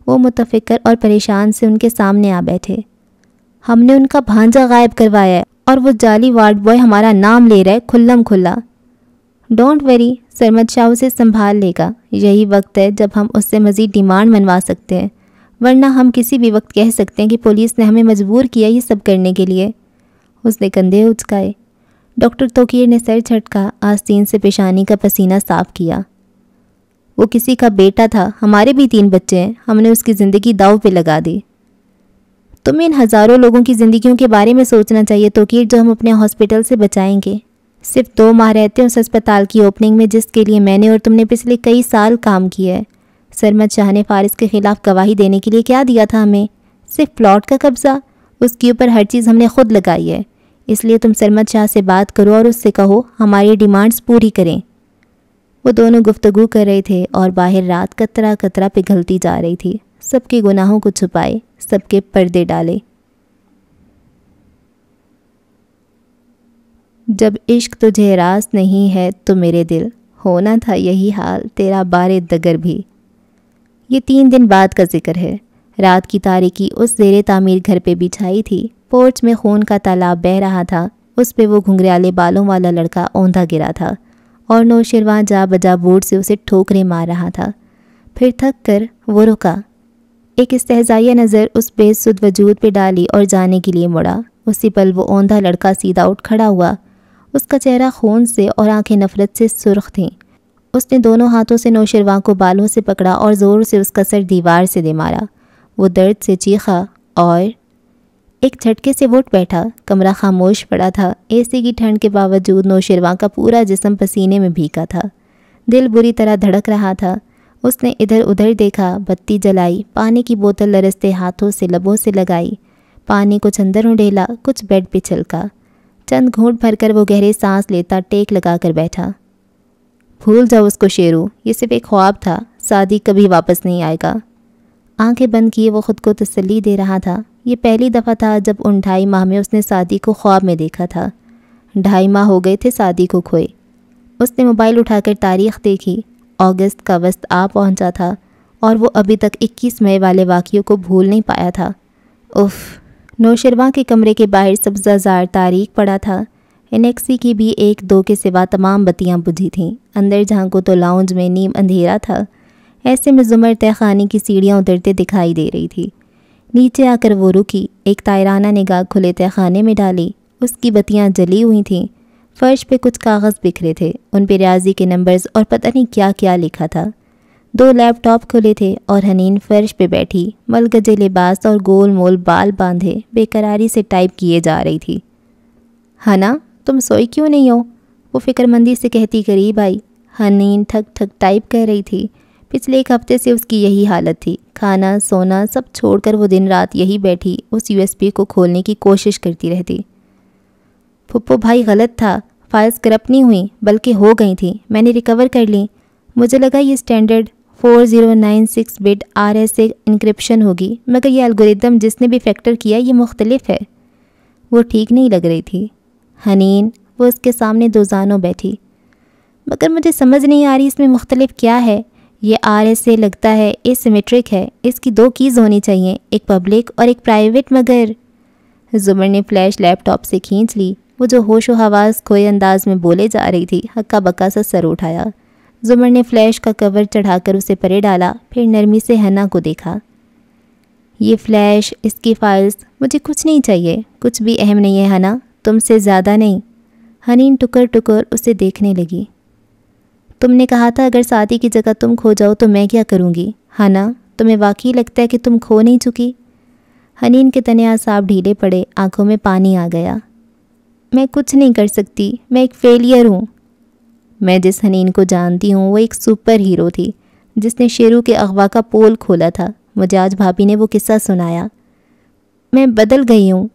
وہ متفکر اور پریشان سے ان کے سامنے آ بیٹھے۔ ہم نے ان کا بھانجا غائب کروایا ہے اور وہ جعلی وارڈ بوائے ہمارا نام لے رہا ہے کھلم کھلا۔ ڈونٹ ویری، سرمد شاہ اسے سنبھال لے گا، یہی وقت ہے جب ہم اس سے مزید ڈیمانڈ منوا سکتے ہیں، ورنہ ہم کسی بھی وقت کہہ سکتے ہیں کہ پولیس نے ہمیں مجبور کیا یہ سب کرنے کے لیے۔ اس نے کندھے اچکائے۔ ڈاکٹر توقیر نے سر جھٹکا، آستین سے پیشانی کا پسینہ صاف کیا۔ وہ کسی کا بیٹا تھا، ہمارے بھی 3 بچے ہیں، ہم نے اس کی زندگی داؤ پہ لگا دی۔ تمہیں ان ہزاروں لوگوں کی زندگیوں کے بارے میں سوچنا چاہیے توقیر، جو ہم اپنے ہاسپٹل سے بچائیں گے۔ صرف 2 ماہ رہتے ہیں اس اسپتال کی اوپننگ میں، جس کے لیے میں نے اور تم نے پچھلے کئی سال کام کیا ہے۔ سرمد شاہ نے فارس کے خلاف گواہی دینے کے لیے کیا دیا تھا ہمیں؟ صرف پلاٹ کا قبضہ۔ اس کے اوپر ہر چیز ہم نے خود لگائی ہے۔ اس لیے تم سرمد شاہ سے بات کرو اور اس سے کہو ہماری ڈیمانڈز پوری کریں۔ وہ دونوں گفتگو کر رہے تھے اور باہر رات قطرہ قطرہ پگھلتی جا رہی تھی۔ سب کے گناہوں کو چھپائے، سب کے پردے ڈالے۔ جب عشق تجھے راس نہیں ہے تو میرے دل، ہونا تھا یہی حال تیرا بارے دگر بھی۔ یہ 3 دن بعد کا ذکر ہے۔ رات کی تاریکی اس زیر تعمیر گھر پہ بچھائی تھی۔ پورچ میں خون کا تالاب بہہ رہا تھا۔ اس پہ وہ گھنگریالے بالوں والا لڑکا اوندھا گرا تھا اور نوشرواں جا بجا بورڈ سے اسے ٹھوکریں مار رہا تھا۔ پھر تھک کر وہ رکا، ایک استہزائیہ نظر اس بے سد وجود پہ ڈالی اور جانے کے لیے مڑا۔ اسی پل وہ اوندھا لڑکا سیدھا اٹھ کھڑا ہوا۔ اس کا چہرہ خون سے اور آنکھیں نفرت سے سرخ تھیں۔ اس نے دونوں ہاتھوں سے نوشرواں کو بالوں سے پکڑا اور زور سے اس کا سر دیوار سے دے مارا۔ وہ درد سے چیخا اور ایک جھٹکے سے اٹھ بیٹھا۔ کمرہ خاموش پڑا تھا۔ اے سی کی ٹھنڈ کے باوجود نوشرواں کا پورا جسم پسینے میں بھیگا تھا۔ دل بری طرح دھڑک رہا تھا۔ اس نے ادھر ادھر دیکھا، بتی جلائی، پانی کی بوتل لرزتے ہاتھوں سے لبوں سے لگائی، پانی کچھ اندر اڈیلا، کچھ بیڈ پہ چھلکا۔ چند گھونٹ بھر کر وہ گہرے سانس لیتا ٹیک لگا کر بیٹھا۔ بھول جاؤ اس کو شیرو، یہ صرف ایک خواب تھا، سعدی کبھی واپس نہیں آئے گا۔ آنکھیں بند کیے وہ خود کو تسلی دے رہا تھا۔ یہ پہلی دفعہ تھا جب ان 2.5 ماہ میں اس نے سعدی کو خواب میں دیکھا تھا۔ 2.5 ماہ ہو گئے تھے سعدی کو کھوئے۔ اس نے موبائل اٹھا کر تاریخ دیکھی۔ اگست کا وسط آ پہنچا تھا اور وہ ابھی تک 21 مئی والے واقعوں کو بھول نہیں پایا تھا۔ اف! نوشرواں کے کمرے کے باہر سبزہ زار تاریک پڑا تھا۔ انیکسی کی بھی 1-2 کے سوا تمام بتیاں بجھی تھیں۔ اندر جھانکو تو لاؤنج میں نیم اندھیرا تھا۔ ایسے میں زمر تہ خانے کی سیڑھیاں اترتے دکھائی دے رہی تھی۔ نیچے آ کر وہ رکی، ایک تائرانہ نگاہ کھلے تہ خانے میں ڈالی۔ اس کی بتیاں جلی ہوئی تھیں۔ فرش پہ کچھ کاغذ بکھرے تھے، ان پہ ریاضی کے نمبرز اور پتہ نہیں کیا کیا لکھا تھا۔ 2 لیپ ٹاپ کھلے تھے اور حنین فرش پہ بیٹھی، ملگجے لباس اور گول مول بال باندھے بے قراری سے ٹائپ کیے جا رہی تھی۔ ہنا، تم سوئی کیوں نہیں ہو؟ وہ فکر مندی سے کہتی قریب آئی۔ حنین تھک تھک ٹائپ کر رہی تھی۔ پچھلے 1 ہفتے سے اس کی یہی حالت تھی۔ کھانا سونا سب چھوڑ کر وہ دن رات یہی بیٹھی اس USB کو کھولنے کی کوشش کرتی رہتی۔ پھپھو بھائی غلط تھا، فائلز کرپٹ نہیں ہوئیں بلکہ ہو گئی تھیں، میں نے ریکور کر لیں۔ مجھے لگا یہ اسٹینڈرڈ 4096 بٹ RSA انکرپشن ہوگی، مگر یہ الگوریدم جس نے بھی فیکٹر کیا یہ مختلف ہے۔ وہ ٹھیک نہیں لگ رہی تھی۔ حنین، وہ اس کے سامنے دوزانوں بیٹھی۔ مگر مجھے سمجھ نہیں آ رہی اس میں مختلف کیا ہے؟ یہ RSA لگتا ہے اسیمیٹرک ہے، اس کی 2 کیز ہونی چاہیے، ایک پبلک اور ایک پرائیویٹ۔ مگر زمر نے فلیش لیپ ٹاپ سے کھینچ لی۔ وہ جو ہوش و حواس کھوئے انداز میں بولے جا رہی تھی، ہکا بکا سا سر اٹھایا۔ زمر نے فلیش کا کور چڑھا کر اسے پرے ڈالا، پھر نرمی سے ہنا کو دیکھا۔ یہ فلیش، اس کی فائلز، مجھے کچھ نہیں چاہیے، کچھ بھی اہم نہیں ہے ہنا، تم سے زیادہ نہیں۔ حنین ٹکر ٹکر اسے دیکھنے لگی۔ تم نے کہا تھا اگر سعدی کی جگہ تم کھو جاؤ تو میں کیا کروں گی؟ ہنا، تمہیں واقعی لگتا ہے کہ تم کھو نہیں چکی؟ حنین کے تنے اعصاب ڈھیلے پڑے، آنکھوں میں پانی آ گیا۔ میں کچھ نہیں کر سکتی، میں ایک فیلئر ہوں۔ میں جس حنین کو جانتی ہوں وہ ایک سپر ہیرو تھی، جس نے شیرو کے اغوا کا پول کھولا تھا۔ مجھے آج بھابھی نے وہ قصہ سنایا۔ میں بدل گئی ہوں۔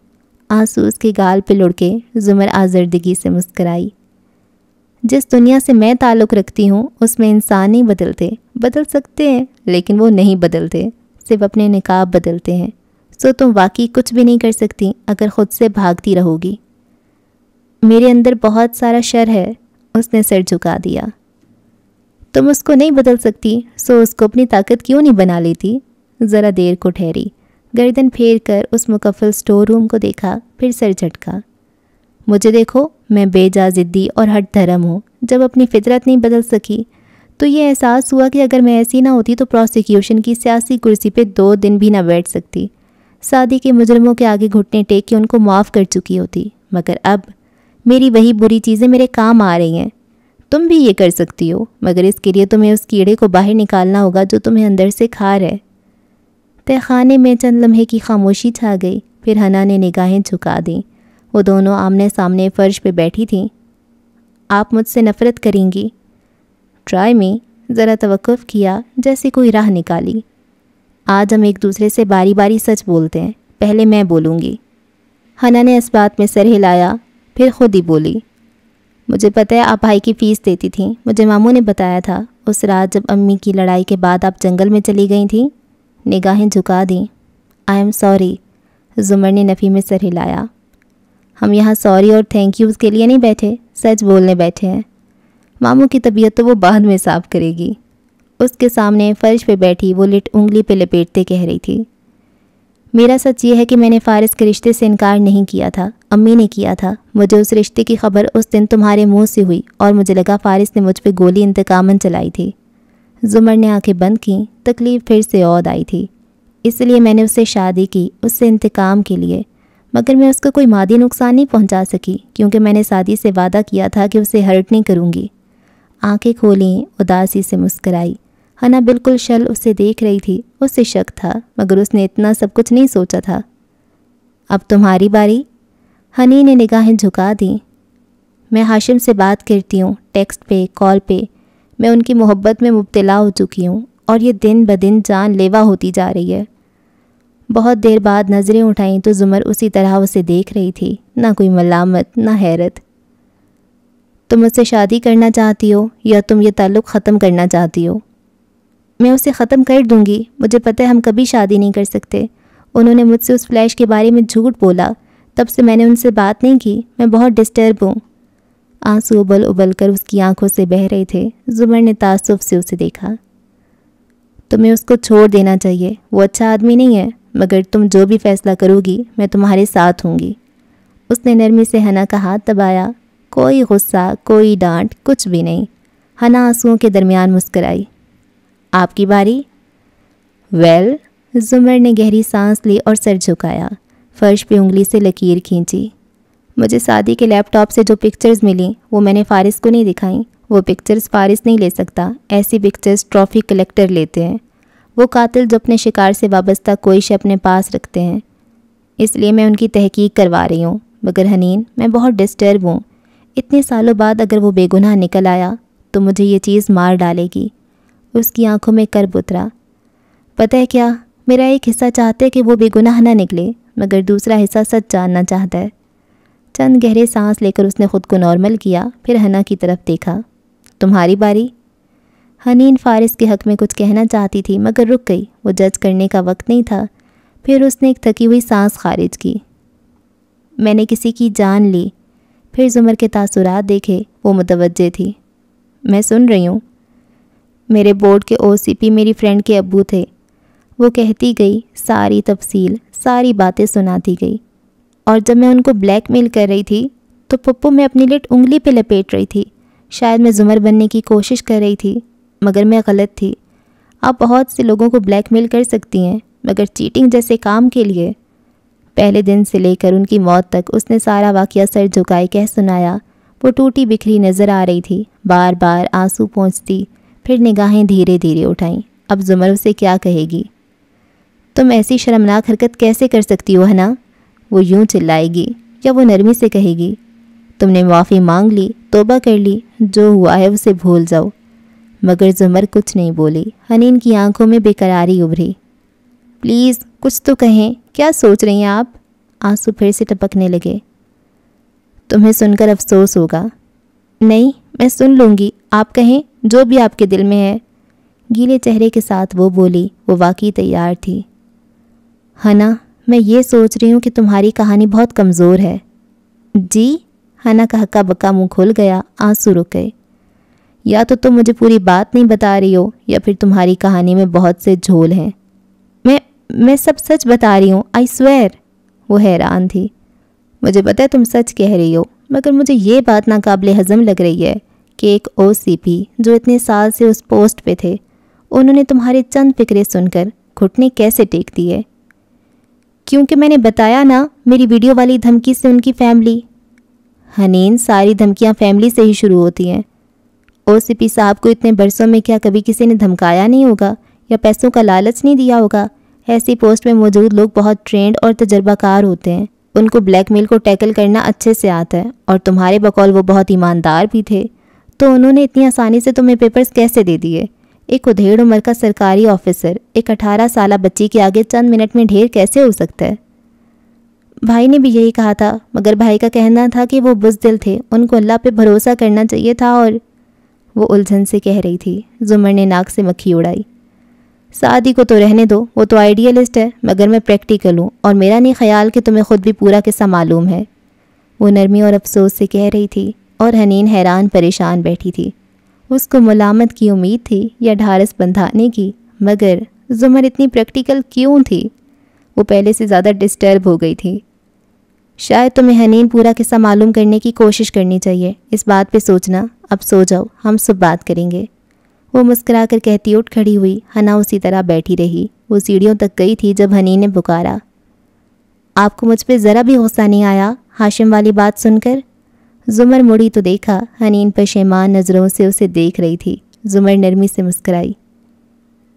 آنسو اس کے گال پہ لڑکے زمر آزردگی سے مسکرائی۔ جس دنیا سے میں تعلق رکھتی ہوں اس میں انسان نہیں بدلتے، بدل سکتے ہیں لیکن وہ نہیں بدلتے، صرف اپنے نقاب بدلتے ہیں۔ سو تم واقعی کچھ بھی نہیں کر سکتی اگر خود سے بھاگتی رہو گی۔ میرے اندر بہت سارا شر ہے، اس نے سر جھکا دیا۔ تم اس کو نہیں بدل سکتی، سو اس کو اپنی طاقت کیوں نہیں بنا لیتی؟ ذرا دیر کو ٹھہری، گردن پھیر کر اس مکفل سٹور روم کو دیکھا، پھر سر جھٹکا۔ مجھے دیکھو، میں بے جا ضدی اور ہٹ دھرم ہوں۔ جب اپنی فطرت نہیں بدل سکی تو یہ احساس ہوا کہ اگر میں ایسی نہ ہوتی تو پروسیکیوشن کی سیاسی کرسی پہ 2 دن بھی نہ بیٹھ سکتی۔ سعدی کے مجرموں کے آگے گھٹنے ٹیک کے ان کو معاف کر چکی ہوتی، مگر اب میری وہی بری چیزیں میرے کام آ رہی ہیں۔ تم بھی یہ کر سکتی ہو، مگر اس کے لیے تمہیں اس کیڑے کو باہر نکالنا ہوگا جو تمہیں اندر سے کھا رہا ہے۔ تہخانے میں چند لمحے کی خاموشی چھا گئی، پھر حنا نے نگاہیں جھکا دیں۔ وہ دونوں آمنے سامنے فرش پہ بیٹھی تھیں۔ آپ مجھ سے نفرت کریں گی؟ ٹرائی می، ذرا توقف کیا، جیسے کوئی راہ نکالی۔ آج ہم ایک دوسرے سے باری باری سچ بولتے ہیں، پہلے میں بولوں گی۔ حنا نے اس بات میں سر ہلایا، پھر خود ہی بولی۔ مجھے پتہ ہے آپ بھائی کی فیس دیتی تھیں، مجھے ماموں نے بتایا تھا۔ اس رات جب امی کی لڑائی کے بعد آپ جنگل میں چلی گئی تھیں۔ نگاہیں جھکا دیں۔ آئی ایم سوری، زمر نے نفی میں سر ہلایا۔ ہم یہاں سوری اور تھینک یوز کے لیے نہیں بیٹھے، سچ بولنے بیٹھے ہیں۔ ماموں کی طبیعت تو وہ بعد میں صاف کرے گی۔ اس کے سامنے فرش پہ بیٹھی وہ لٹ انگلی پہ لپیٹتے کہہ رہی تھی، میرا سچ یہ ہے کہ میں نے فارس کے رشتے سے انکار نہیں کیا تھا، امی نے کیا تھا۔ مجھے اس رشتے کی خبر اس دن تمہارے منہ سے ہوئی اور مجھے لگا فارس نے مجھ پہ گولی انتقاماً چلائی تھی۔ زمر نے آنکھیں بند کیں، تکلیف پھر سے عود آئی تھی۔ اس لیے میں نے اس سے شادی کی، اس سے انتقام کے لیے، مگر میں اس کو کوئی مادی نقصان نہیں پہنچا سکی، کیونکہ میں نے شادی سے وعدہ کیا تھا کہ اسے ہرٹ نہیں کروں گی۔ آنکھیں کھولیں، اداسی سے مسکرائی۔ حنا بالکل شل اسے دیکھ رہی تھی۔ اس سے شک تھا، مگر اس نے اتنا سب کچھ نہیں سوچا تھا۔ اب تمہاری باری۔ حنین نے نگاہیں جھکا دیں۔ میں ہاشم سے بات کرتی ہوں، ٹیکسٹ پہ، کال پہ۔ میں ان کی محبت میں مبتلا ہو چکی ہوں اور یہ دن بدن جان لیوا ہوتی جا رہی ہے۔ بہت دیر بعد نظریں اٹھائیں تو زمر اسی طرح اسے دیکھ رہی تھی، نہ کوئی ملامت، نہ حیرت۔ تم مجھ سے شادی کرنا چاہتی ہو یا تم یہ تعلق ختم کرنا چاہتی ہو؟ میں اسے ختم کر دوں گی، مجھے پتہ ہے ہم کبھی شادی نہیں کر سکتے۔ انہوں نے مجھ سے اس فلیش کے بارے میں جھوٹ بولا، تب سے میں نے ان سے بات نہیں کی۔ میں بہت ڈسٹرب ہوں۔ آنسو ابل ابل کر اس کی آنکھوں سے بہہ رہے تھے۔ زمر نے تعصب سے اسے دیکھا۔ تمہیں اس کو چھوڑ دینا چاہیے، وہ اچھا آدمی نہیں ہے، مگر تم جو بھی فیصلہ کرو گی میں تمہارے ساتھ ہوں گی۔ اس نے نرمی سے حنا کا ہاتھ دبایا۔ کوئی غصہ، کوئی ڈانٹ، کچھ بھی نہیں۔ حنا آنسوؤں کے درمیان مسکرائی۔ آپ کی باری۔ ویل، زمر نے گہری سانس لی اور سر جھکایا، فرش پہ انگلی سے لکیر کھینچی۔ مجھے شادی کے لیپ ٹاپ سے جو پکچرز ملیں وہ میں نے فارس کو نہیں دکھائیں۔ وہ پکچرز فارس نہیں لے سکتا، ایسی پکچرز ٹرافی کلیکٹر لیتے ہیں، وہ قاتل جو اپنے شکار سے وابستہ کوئی شے اپنے پاس رکھتے ہیں۔ اس لیے میں ان کی تحقیق کروا رہی ہوں، مگر حنین میں بہت ڈسٹرب ہوں۔ اتنے سالوں بعد اگر وہ بے گناہ نکل آیا تو مجھے یہ چیز مار ڈالے گی۔ اس کی آنکھوں میں کرب اترا۔ پتہ ہے کیا، میرا ایک حصہ چاہتا ہے کہ وہ بے گناہ نہ نکلے، مگر دوسرا حصہ سچ جاننا چاہتا ہے۔ چند گہرے سانس لے کر اس نے خود کو نارمل کیا، پھر حنا کی طرف دیکھا۔ تمہاری باری۔ حنین فارس کے حق میں کچھ کہنا چاہتی تھی مگر رک گئی، وہ جج کرنے کا وقت نہیں تھا۔ پھر اس نے ایک تھکی ہوئی سانس خارج کی۔ میں نے کسی کی جان لی۔ پھر زمر کے تاثرات دیکھے، وہ متوجہ تھی۔ میں سن رہی ہوں۔ میرے بورڈ کے OCP میری فرینڈ کے ابو تھے۔ وہ کہتی گئی، ساری تفصیل، ساری باتیں سناتی گئی۔ اور جب میں ان کو بلیک میل کر رہی تھی تو پپو میں اپنی لٹ انگلی پہ لپیٹ رہی تھی۔ شاید میں زمر بننے کی کوشش کر رہی تھی، مگر میں غلط تھی۔ آپ بہت سے لوگوں کو بلیک میل کر سکتی ہیں، مگر چیٹنگ جیسے کام کے لیے۔ پہلے دن سے لے کر ان کی موت تک اس نے سارا واقعہ سر جھکائے کہہ سنایا۔ وہ ٹوٹی بکھری نظر آ رہی تھی، بار بار آنسو پہنچتی، پھر نگاہیں دھیرے دھیرے اٹھائیں۔ اب زمر اسے کیا کہے گی؟ تم ایسی شرمناک حرکت کیسے کر سکتی ہو حنا؟ وہ یوں چلائے گی یا وہ نرمی سے کہے گی، تم نے معافی مانگ لی، توبہ کر لی، جو ہوا ہے اسے بھول جاؤ۔ مگر زمر کچھ نہیں بولی۔ حنین کی آنکھوں میں بے قراری ابھری۔ پلیز کچھ تو کہیں، کیا سوچ رہی ہیں آپ؟ آنسو پھر سے ٹپکنے لگے۔ تمہیں سن کر افسوس ہوگا۔ نہیں، میں سن لوں گی، آپ کہیں جو بھی آپ کے دل میں ہے۔ گیلے چہرے کے ساتھ وہ بولی، وہ واقعی تیار تھی۔ حنا، میں یہ سوچ رہی ہوں کہ تمہاری کہانی بہت کمزور ہے۔ جی؟ حنا کا ہکا بکا منہ کھل گیا، آنسو رک گئے۔ یا تو تم مجھے پوری بات نہیں بتا رہی ہو یا پھر تمہاری کہانی میں بہت سے جھول ہیں۔ میں سب سچ بتا رہی ہوں، آئی سویئر۔ وہ حیران تھی۔ مجھے پتہ ہے تم سچ کہہ رہی ہو، مگر مجھے یہ بات ناقابل ہضم لگ رہی ہے کہ ایک OCP جو اتنے سال سے اس پوسٹ پہ تھے، انہوں نے تمہارے چند فکرے سن کر گھٹنے کیسے ٹیک دیے؟ کیونکہ میں نے بتایا نا، میری ویڈیو والی دھمکی سے ان کی فیملی۔ حنین، ساری دھمکیاں فیملی سے ہی شروع ہوتی ہیں۔ OCP صاحب کو اتنے برسوں میں کیا کبھی کسی نے دھمکایا نہیں ہوگا یا پیسوں کا لالچ نہیں دیا ہوگا؟ ایسی پوسٹ میں موجود لوگ بہت ٹرینڈ اور تجربہ کار ہوتے ہیں، ان کو بلیک میل کو ٹیکل کرنا اچھے سے آتا ہے، اور تمہارے بقول وہ بہت ایماندار بھی تھے، تو انہوں نے اتنی آسانی سے تمہیں پیپرز کیسے دے دیے؟ ایک ادھیڑ عمر کا سرکاری آفیسر ایک 18 سالہ بچی کے آگے چند منٹ میں ڈھیر کیسے ہو سکتا ہے؟ بھائی نے بھی یہی کہا تھا، مگر بھائی کا کہنا تھا کہ وہ بزدل تھے، ان کو اللہ پہ بھروسہ کرنا چاہیے تھا، اور وہ الجھن سے کہہ رہی تھی۔ زمر نے ناک سے مکھی اڑائی۔ سعدی کو تو رہنے دو، وہ تو آئیڈیلسٹ ہے، مگر میں پریکٹیکل ہوں، اور میرا نہیں خیال کہ تمہیں خود بھی پورا قصہ معلوم ہے، وہ نرمی اور افسوس سے کہہ رہی تھی، اور حنین حیران پریشان بیٹھی تھی۔ اس کو ملامت کی امید تھی یا ڈھارس بندھانے کی، مگر زمر اتنی پریکٹیکل کیوں تھی؟ وہ پہلے سے زیادہ ڈسٹرب ہو گئی تھی۔ شاید تمہیں حنین پورا قصہ معلوم کرنے کی کوشش کرنی چاہیے، اس بات پہ سوچنا۔ اب سو جاؤ، ہم صبح بات کریں گے، وہ مسکرا کر کہتی اٹھ کھڑی ہوئی۔ حنا اسی طرح بیٹھی رہی۔ وہ سیڑھیوں تک گئی تھی جب حنین نے پکارا، آپ کو مجھ پہ ذرا بھی غصہ نہیں آیا ہاشم والی بات سن کر؟ زمر مڑی تو دیکھا، حنین پشیمان نظروں سے اسے دیکھ رہی تھی۔ زمر نرمی سے مسکرائی،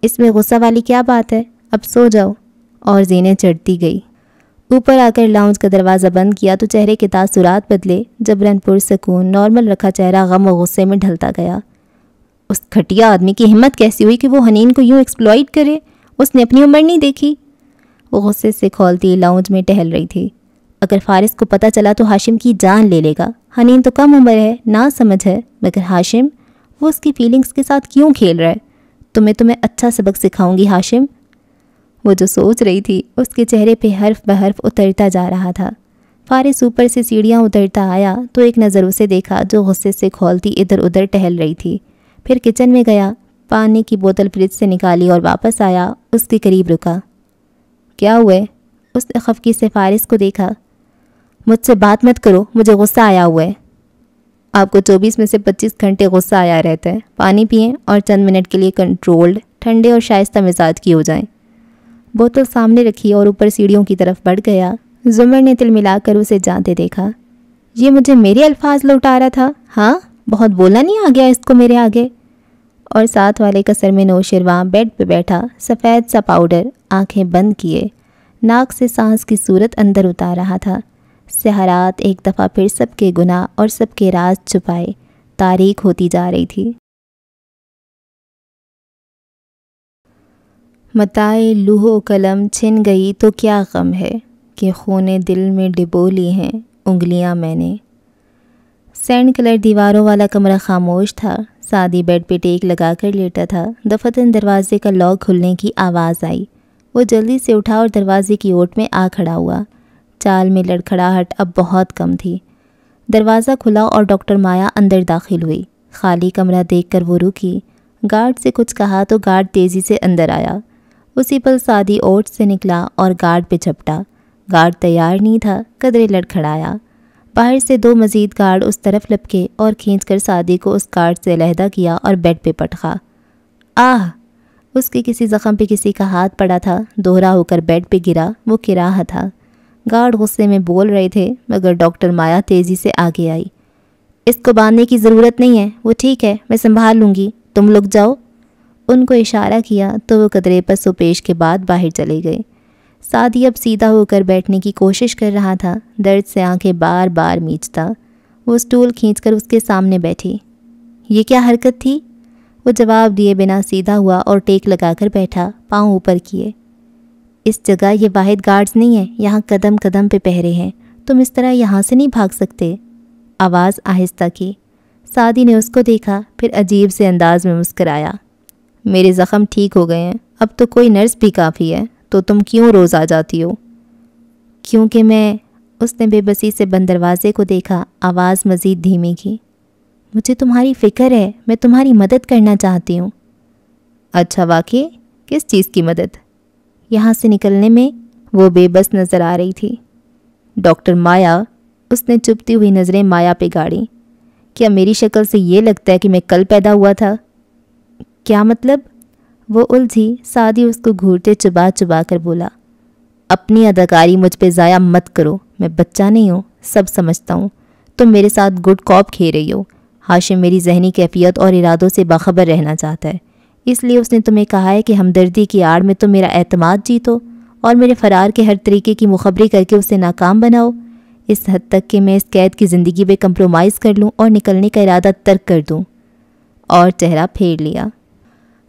اس میں غصہ والی کیا بات ہے، اب سو جاؤ، اور زینیں چڑھتی گئی۔ اوپر آ کر لاؤنج کا دروازہ بند کیا تو چہرے کے تاثرات بدلے۔ جبراً پرسکون نارمل رکھا چہرہ غم و غصے میں ڈھلتا گیا۔ اس گھٹیا آدمی کی ہمت کیسی ہوئی کہ وہ حنین کو یوں ایکسپلائٹ کرے؟ اس نے اپنی عمر نہیں دیکھی؟ وہ غصے سے کھولتی لاؤنج میں ٹہل رہی تھی۔ اگر فارس کو پتہ چلا تو ہاشم کی جان لے لے گا۔ حنین تو کم عمر ہے، نہ سمجھ ہے، مگر ہاشم، وہ اس کی فیلنگز کے ساتھ کیوں کھیل رہا ہے؟ تمہیں اچھا سبق سکھاؤں گی ہاشم۔ وہ جو سوچ رہی تھی اس کے چہرے پہ حرف بحرف اترتا جا رہا تھا۔ فارس اوپر سے سیڑھیاں اترتا آیا تو ایک نظر اسے دیکھا جو غصے سے کھولتی ادھر ادھر ٹہل رہی تھی۔ پھر کچن میں گیا، پانی کی بوتل فریج سے نکالی اور واپس آیا، اس کے قریب رکا۔ کیا ہوا ہے؟ اس نے خفگی سے فارس کو دیکھا۔ مجھ سے بات مت کرو، مجھے غصہ آیا ہوا ہے۔ آپ کو 24 میں سے 25 گھنٹے غصہ آیا رہتا ہے۔ پانی پئیں اور چند منٹ کے لیے کنٹرولڈ، ٹھنڈے اور شائستہ مزاج کی ہو جائیں۔ بوتل سامنے رکھی اور اوپر سیڑھیوں کی طرف بڑھ گیا۔ زمر نے تل ملا کر اسے جانتے دیکھا۔ یہ مجھے میرے الفاظ لوٹا رہا تھا؟ ہاں، بہت بولنا نہیں آ گیا اس کو میرے آگے؟ اور ساتھ والے کا سر میں نوشرواں بیڈ پہ بیٹھا، سفید سا پاؤڈر، آنکھیں بند کیے، ناک سے سانس کی صورت اندر اتار رہا تھا۔ سحرات ایک دفعہ پھر سب کے گناہ اور سب کے راز چھپائے تاریک ہوتی جا رہی تھی۔ متاع لوح و قلم چھن گئی تو کیا غم ہے کہ خون دل میں ڈبو لی ہیں انگلیاں میں نے۔ سینڈ کلر دیواروں والا کمرہ خاموش تھا۔ سعدی بیڈ پہ ٹیک لگا کر لیٹا تھا۔ دفتن دروازے کا لاک کھلنے کی آواز آئی۔ وہ جلدی سے اٹھا اور دروازے کی اوٹ میں آ کھڑا ہوا۔ چال میں لڑکھڑاہٹ اب بہت کم تھی۔ دروازہ کھلا اور ڈاکٹر مایا اندر داخل ہوئی۔ خالی کمرہ دیکھ کر وہ رکی۔ گارڈ سے کچھ کہا تو گارڈ تیزی سے اندر آیا۔ اسی پل سعدی اوٹ سے نکلا اور گارڈ پہ جھپٹا۔ گارڈ تیار نہیں تھا، قدرے لڑکھڑایا۔ باہر سے 2 مزید گارڈ اس طرف لپکے اور کھینچ کر سعدی کو اس گارڈ سے علیحدہ کیا اور بیڈ پہ پٹخا۔ آہ! اس کے کسی زخم پہ کسی کا ہاتھ پڑا تھا، دوہرا ہو کر بیڈ پہ گرا۔ وہ کراہ تھا۔ گارڈ غصے میں بول رہے تھے، مگر ڈاکٹر مایا تیزی سے آگے آئی۔ اس کو باندھنے کی ضرورت نہیں ہے، وہ ٹھیک ہے، میں سنبھال لوں گی، تم لوگ جاؤ۔ ان کو اشارہ کیا تو وہ قدرے پس و پیش کے بعد باہر چلے گئے۔ سعدی اب سیدھا ہو کر بیٹھنے کی کوشش کر رہا تھا، درد سے آنکھیں بار بار میچتا۔ وہ سٹول کھینچ کر اس کے سامنے بیٹھی۔ یہ کیا حرکت تھی؟ وہ جواب دیے بنا سیدھا ہوا اور ٹیک لگا کر بیٹھا، پاؤں اوپر کیے۔ اس جگہ یہ واحد گارڈز نہیں ہیں، یہاں قدم قدم پہ پہرے ہیں، تم اس طرح یہاں سے نہیں بھاگ سکتے۔ آواز آہستہ کی۔ سعدی نے اس کو دیکھا، پھر عجیب سے انداز میں مسکرایا۔ میرے زخم ٹھیک ہو گئے ہیں، اب تو کوئی نرس بھی کافی ہے، تو تم کیوں روز آ جاتی ہو؟ کیونکہ میں، اس نے بے بسی سے بند دروازے کو دیکھا، آواز مزید دھیمی کی۔ مجھے تمہاری فکر ہے، میں تمہاری مدد کرنا چاہتی ہوں۔ اچھا، واقعی؟ کس چیز کی مدد؟ یہاں سے نکلنے میں۔ وہ بے بس نظر آ رہی تھی۔ ڈاکٹر مایا، اس نے چپتی ہوئی نظریں مایا پہ گاڑی۔ کیا میری شکل سے یہ لگتا ہے کہ میں کل پیدا ہوا تھا؟ کیا مطلب؟ وہ الجھی۔ سعدی اس کو گھورتے چبا چبا کر بولا، اپنی اداکاری مجھ پہ ضائع مت کرو، میں بچہ نہیں ہوں، سب سمجھتا ہوں۔ تم میرے ساتھ گڈ کاپ کھیل رہی ہو۔ ہاشم میری ذہنی کیفیت اور ارادوں سے باخبر رہنا چاہتا ہے۔ اس لیے اس نے تمہیں کہا ہے کہ ہمدردی کی آڑ میں تم میرا اعتماد جیتو اور میرے فرار کے ہر طریقے کی مخبری کر کے اسے ناکام بناؤ، اس حد تک کہ میں اس قید کی زندگی پہ کمپرومائز کر لوں اور نکلنے کا ارادہ ترک کر دوں۔ اور چہرہ پھیر لیا۔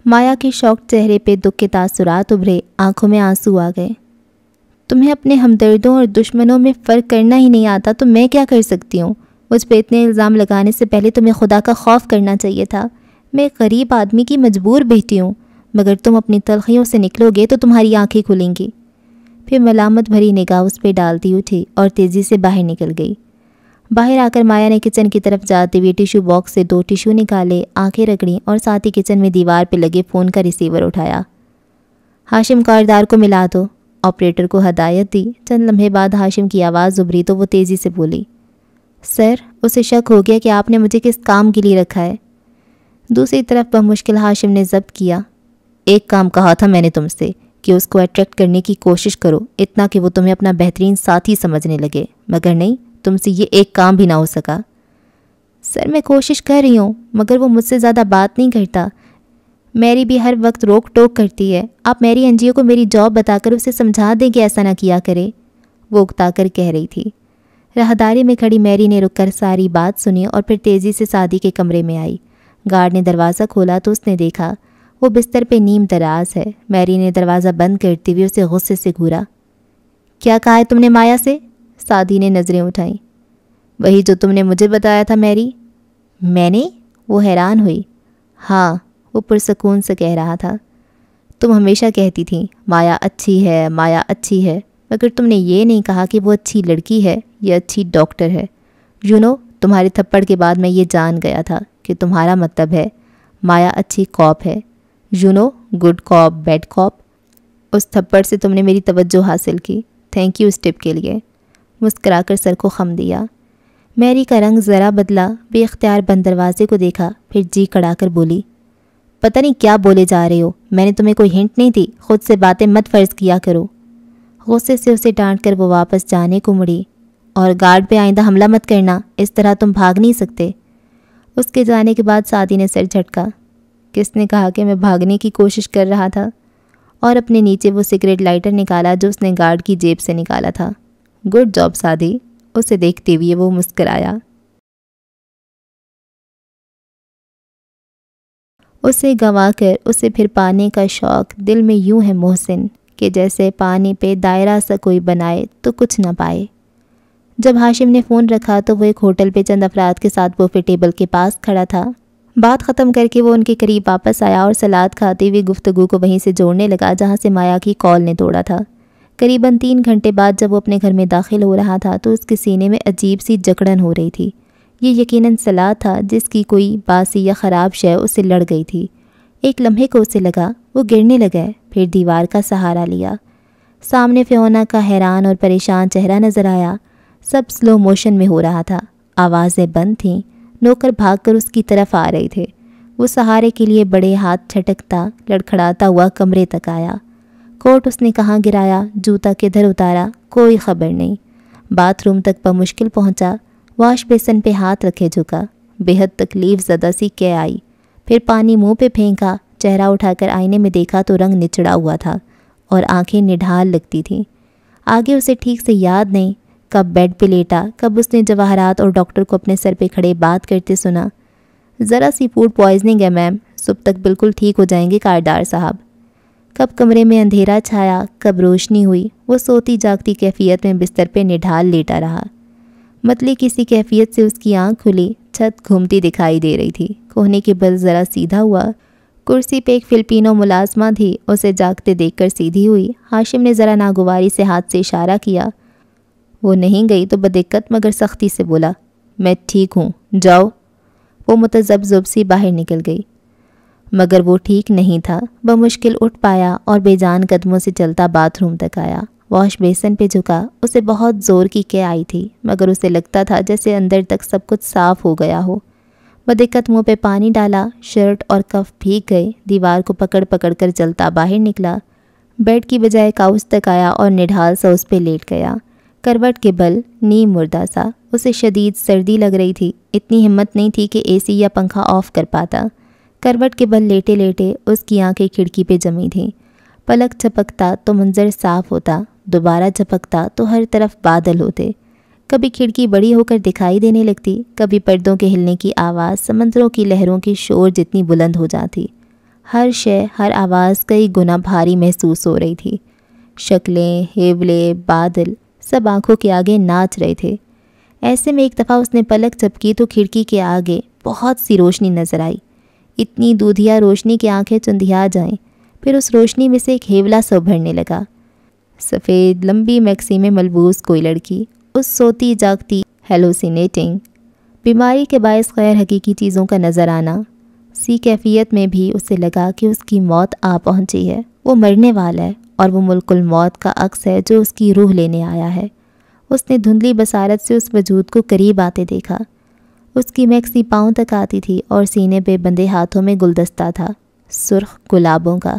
مایا کے شوق چہرے پہ دکھ کے تاثرات ابھرے، آنکھوں میں آنسو آ گئے۔ تمہیں اپنے ہمدردوں اور دشمنوں میں فرق کرنا ہی نہیں آتا تو میں کیا کر سکتی ہوں؟ مجھ پہ اتنے الزام لگانے سے پہلے تمہیں خدا کا خوف کرنا چاہیے تھا۔ میں ایک غریب آدمی کی مجبور بیٹی ہوں، مگر تم اپنی تلخیوں سے نکلو گے تو تمہاری آنکھیں کھلیں گی۔ پھر ملامت بھری نگاہ اس پہ ڈالتی اٹھی اور تیزی سے باہر نکل گئی۔ باہر آ کر مایا نے کچن کی طرف جاتے ہوئے ٹیشو باکس سے 2 ٹیشو نکالے، آنکھیں رگڑیں اور ساتھ ہی کچن میں دیوار پہ لگے فون کا ریسیور اٹھایا۔ ہاشم کاردار کو ملا دو، آپریٹر کو ہدایت دی۔ چند لمحے بعد ہاشم کی آواز ابھری تو وہ تیزی سے بولی، سر اسے شک ہو گیا کہ آپ نے مجھے کس کام کے لیے رکھا ہے۔ دوسری طرف بمشکل ہاشم نے ضبط کیا، ایک کام کہا تھا میں نے تم سے کہ اس کو اٹریکٹ کرنے کی کوشش کرو، اتنا کہ وہ تمہیں اپنا بہترین ساتھی سمجھنے لگے، مگر نہیں، تم سے یہ ایک کام بھی نہ ہو سکا۔ سر میں کوشش کر رہی ہوں مگر وہ مجھ سے زیادہ بات نہیں کرتا، میری بھی ہر وقت روک ٹوک کرتی ہے۔ آپ میری انجیو کو میری جاب بتا کر اسے سمجھا دیں کہ ایسا نہ کیا کرے، وہ اکتا کر کہہ رہی تھی۔ راہداری میں کھڑی میری نے رک کر ساری بات سنی اور پھر تیزی سے سعدی کے کمرے میں آئی۔ گارڈ نے دروازہ کھولا تو اس نے دیکھا وہ بستر پہ نیم دراز ہے۔ میری نے دروازہ بند کرتے ہوئے اسے غصے سے گھورا۔ کیا کہا ہے تم نے مایا سے؟ سعدی نے نظریں اٹھائیں۔ وہی جو تم نے مجھے بتایا تھا میری۔ میں نے؟ وہ حیران ہوئی۔ ہاں، وہ پرسکون سے کہہ رہا تھا۔ تم ہمیشہ کہتی تھیں مایا اچھی ہے، مایا اچھی ہے، مگر تم نے یہ نہیں کہا کہ وہ اچھی لڑکی ہے یا اچھی ڈاکٹر ہے۔ تمہارے تھپڑ کے بعد میں یہ جان گیا تھا کہ تمہارا مطلب ہے مایا اچھی کاپ ہے، گڈ کاپ بیڈ کاپ۔ اس تھپڑ سے تم نے میری توجہ حاصل کی، تھینک یو اس ٹپ کے لیے۔ مسکرا کر سر کو خم دیا۔ میری کا رنگ ذرا بدلا، بے اختیار بند دروازے کو دیکھا، پھر جی کڑا کر بولی، پتہ نہیں کیا بولے جا رہے ہو، میں نے تمہیں کوئی ہنٹ نہیں دی، خود سے باتیں مت فرض کیا کرو۔ غصے سے اسے ڈانٹ کر وہ واپس جانے کو مڑی۔ اور گارڈ پہ آئندہ حملہ مت کرنا، اس طرح تم بھاگ نہیں سکتے۔ اس کے جانے کے بعد سعدی نے سر جھٹکا۔ کس نے کہا کہ میں بھاگنے کی کوشش کر رہا تھا؟ اور اپنے نیچے وہ سگریٹ لائٹر نکالا جو اس نے گارڈ کی جیب سے نکالا تھا۔ گڈ جاب سعدی، اسے دیکھتے ہوئے وہ مسکرایا۔ اسے گنوا کر اسے پھر پانے کا شوق دل میں یوں ہے محسن کہ جیسے پانی پہ دائرہ سا کوئی بنائے تو کچھ نہ پائے۔ جب ہاشم نے فون رکھا تو وہ ایک ہوٹل پہ چند افراد کے ساتھ بوفے ٹیبل کے پاس کھڑا تھا۔ بات ختم کر کے وہ ان کے قریب واپس آیا اور سلاد کھاتے ہوئے گفتگو کو وہیں سے جوڑنے لگا جہاں سے مایا کی کال نے توڑا تھا۔ قریباً 3 گھنٹے بعد جب وہ اپنے گھر میں داخل ہو رہا تھا تو اس کے سینے میں عجیب سی جکڑن ہو رہی تھی۔ یہ یقیناً سلاد تھا جس کی کوئی باسی یا خراب شے اسے لڑ گئی تھی۔ ایک لمحے کو اسے لگا وہ گرنے لگا، پھر دیوار کا سہارا لیا۔ سامنے فیونا کا حیران اور پریشان چہرہ نظر آیا۔ سب سلو موشن میں ہو رہا تھا، آوازیں بند تھیں، نوکر بھاگ کر اس کی طرف آ رہے تھے۔ وہ سہارے کے لیے بڑے ہاتھ چھٹکتا لڑکھڑاتا ہوا کمرے تک آیا۔ کوٹ اس نے کہاں گرایا، جوتا کدھر اتارا، کوئی خبر نہیں۔ باتھ روم تک بمشکل پہنچا، واش بیسن پہ ہاتھ رکھے جھکا، بے حد تکلیف زدہ سی کہہ آئی۔ پھر پانی منہ پہ پھینکا، چہرہ اٹھا کر آئینے میں دیکھا تو رنگ نچڑا ہوا تھا اور آنکھیں نڈھال لگتی تھیں۔ آگے اسے ٹھیک سے یاد نہیں کب بیڈ پہ لیٹا، کب اس نے جواہرات اور ڈاکٹر کو اپنے سر پہ کھڑے بات کرتے سنا۔ ذرا سی فوڈ پوائزننگ ہے میم، صبح تک بالکل ٹھیک ہو جائیں گے کاردار صاحب۔ کب کمرے میں اندھیرا چھایا، کب روشنی ہوئی، وہ سوتی جاگتی کیفیت میں بستر پہ نڈھال لیٹا رہا۔ متلی کسی کیفیت سے اس کی آنکھ کھلی، چھت گھومتی دکھائی دے رہی تھی، کوہنے کے بل ذرا سیدھا ہوا۔ کرسی پہ ایک فلپینو ملازمہ تھی، اسے جاگتے دیکھ کر سیدھی ہوئی۔ ہاشم نے ذرا ناگواری سے ہاتھ سے اشارہ کیا۔ وہ نہیں گئی تو بدقت مگر سختی سے بولا، میں ٹھیک ہوں، جاؤ۔ وہ متذبذب سی باہر نکل گئی، مگر وہ ٹھیک نہیں تھا۔ بمشکل اٹھ پایا اور بے جان قدموں سے چلتا باتھ روم تک آیا۔ واش بیسن پہ جھکا، اسے بہت زور کی کہہ آئی تھی، مگر اسے لگتا تھا جیسے اندر تک سب کچھ صاف ہو گیا ہو۔ بدقت منہ پہ پانی ڈالا، شرٹ اور کف بھیگ گئے، دیوار کو پکڑ پکڑ کر چلتا باہر نکلا، بیڈ کی بجائے کاؤچ تک آیا اور نڈھال سا اس پہ لیٹ گیا۔ کروٹ کے بل نیم مردہ سا، اسے شدید سردی لگ رہی تھی، اتنی ہمت نہیں تھی کہ اے سی یا پنکھا آف کر پاتا۔ کروٹ کے بل لیٹے لیٹے اس کی آنکھیں کھڑکی پہ جمی تھیں۔ پلک جھپکتا تو منظر صاف ہوتا، دوبارہ جھپکتا تو ہر طرف بادل ہوتے۔ کبھی کھڑکی بڑی ہو کر دکھائی دینے لگتی، کبھی پردوں کے ہلنے کی آواز سمندروں کی لہروں کی شور جتنی بلند ہو جاتی۔ ہر شے، ہر آواز کئی گنا بھاری محسوس ہو رہی تھی۔ شکلیں، ہیولے، بادل سب آنکھوں کے آگے ناچ رہے تھے۔ ایسے میں ایک دفعہ اس نے پلک جھپکی تو کھڑکی کے آگے بہت سی روشنی نظر آئی، اتنی دودھیا روشنی کہ آنکھیں چندھیا جائیں۔ پھر اس روشنی میں سے ایک ہیولا سا ابھرنے لگا، سفید لمبی میکسی میں ملبوس کوئی لڑکی، اس سوتی جاگتی ہیلوسینیٹنگ بیماری کے باعث غیر حقیقی چیزوں کا نظر آنا سی کیفیت میں بھی اسے لگا کہ اس کی موت آ پہنچی ہے، وہ مرنے والا ہے، اور وہ ملک الموت کا عکس ہے جو اس کی روح لینے آیا ہے۔ اس نے دھندلی بصارت سے اس وجود کو قریب آتے دیکھا۔ اس کی میکسی پاؤں تک آتی تھی اور سینے پہ بندے ہاتھوں میں گلدستہ تھا، سرخ گلابوں کا۔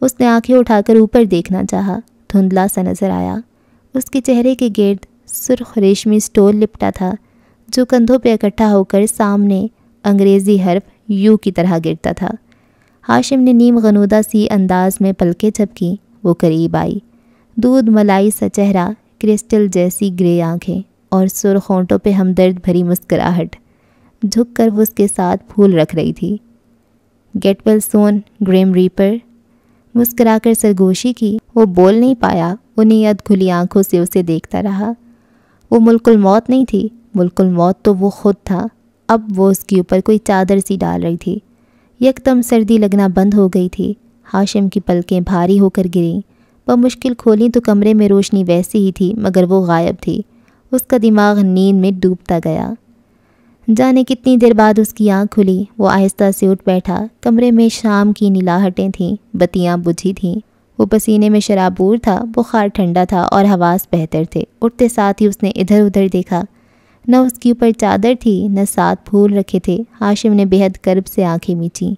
اس نے آنکھیں اٹھا کر اوپر دیکھنا چاہا، دھندلا سا نظر آیا۔ اس کے چہرے کے گرد سرخ ریشمی سٹول لپٹا تھا جو کندھوں پہ اکٹھا ہو کر سامنے انگریزی حرف یو کی طرح گرتا تھا۔ ہاشم نے نیم غنودہ سی انداز میں پلکیں جھپکیں، وہ قریب آئی۔ دودھ ملائی سا چہرہ، کرسٹل جیسی گرے آنکھیں اور سرخ ہونٹوں پہ ہمدرد بھری مسکراہٹ۔ جھک کر وہ اس کے ساتھ پھول رکھ رہی تھی۔ گیٹ ویل سون گریم ریپر، مسکرا کر سرگوشی کی۔ وہ بول نہیں پایا، انہیں ید کھلی آنکھوں سے اسے دیکھتا رہا۔ وہ ملک الموت نہیں تھی، ملک الموت تو وہ خود تھا۔ اب وہ اس کے اوپر کوئی چادر سی ڈال رہی تھی۔ یکدم سردی لگنا بند ہو گئی تھی۔ ہاشم کی پلکیں بھاری ہو کر گریں۔ وہ مشکل کھولیں تو کمرے میں روشنی ویسی ہی تھی مگر وہ غائب تھی۔ اس کا دماغ نیند میں ڈوبتا گیا۔ جانے کتنی دیر بعد اس کی آنکھ کھلی، وہ آہستہ سے اٹھ بیٹھا۔ کمرے میں شام کی نلاہٹیں تھیں، بتیاں بجھی تھیں۔ وہ پسینے میں شرابور تھا، بخار ٹھنڈا تھا اور حواس بہتر تھے۔ اٹھتے ساتھ ہی اس نے ادھر ادھر دیکھا، نہ اس کے اوپر چادر تھی نہ ساتھ پھول رکھے تھے۔ ہاشم نے بے حد کرب سے آنکھیں میچیں۔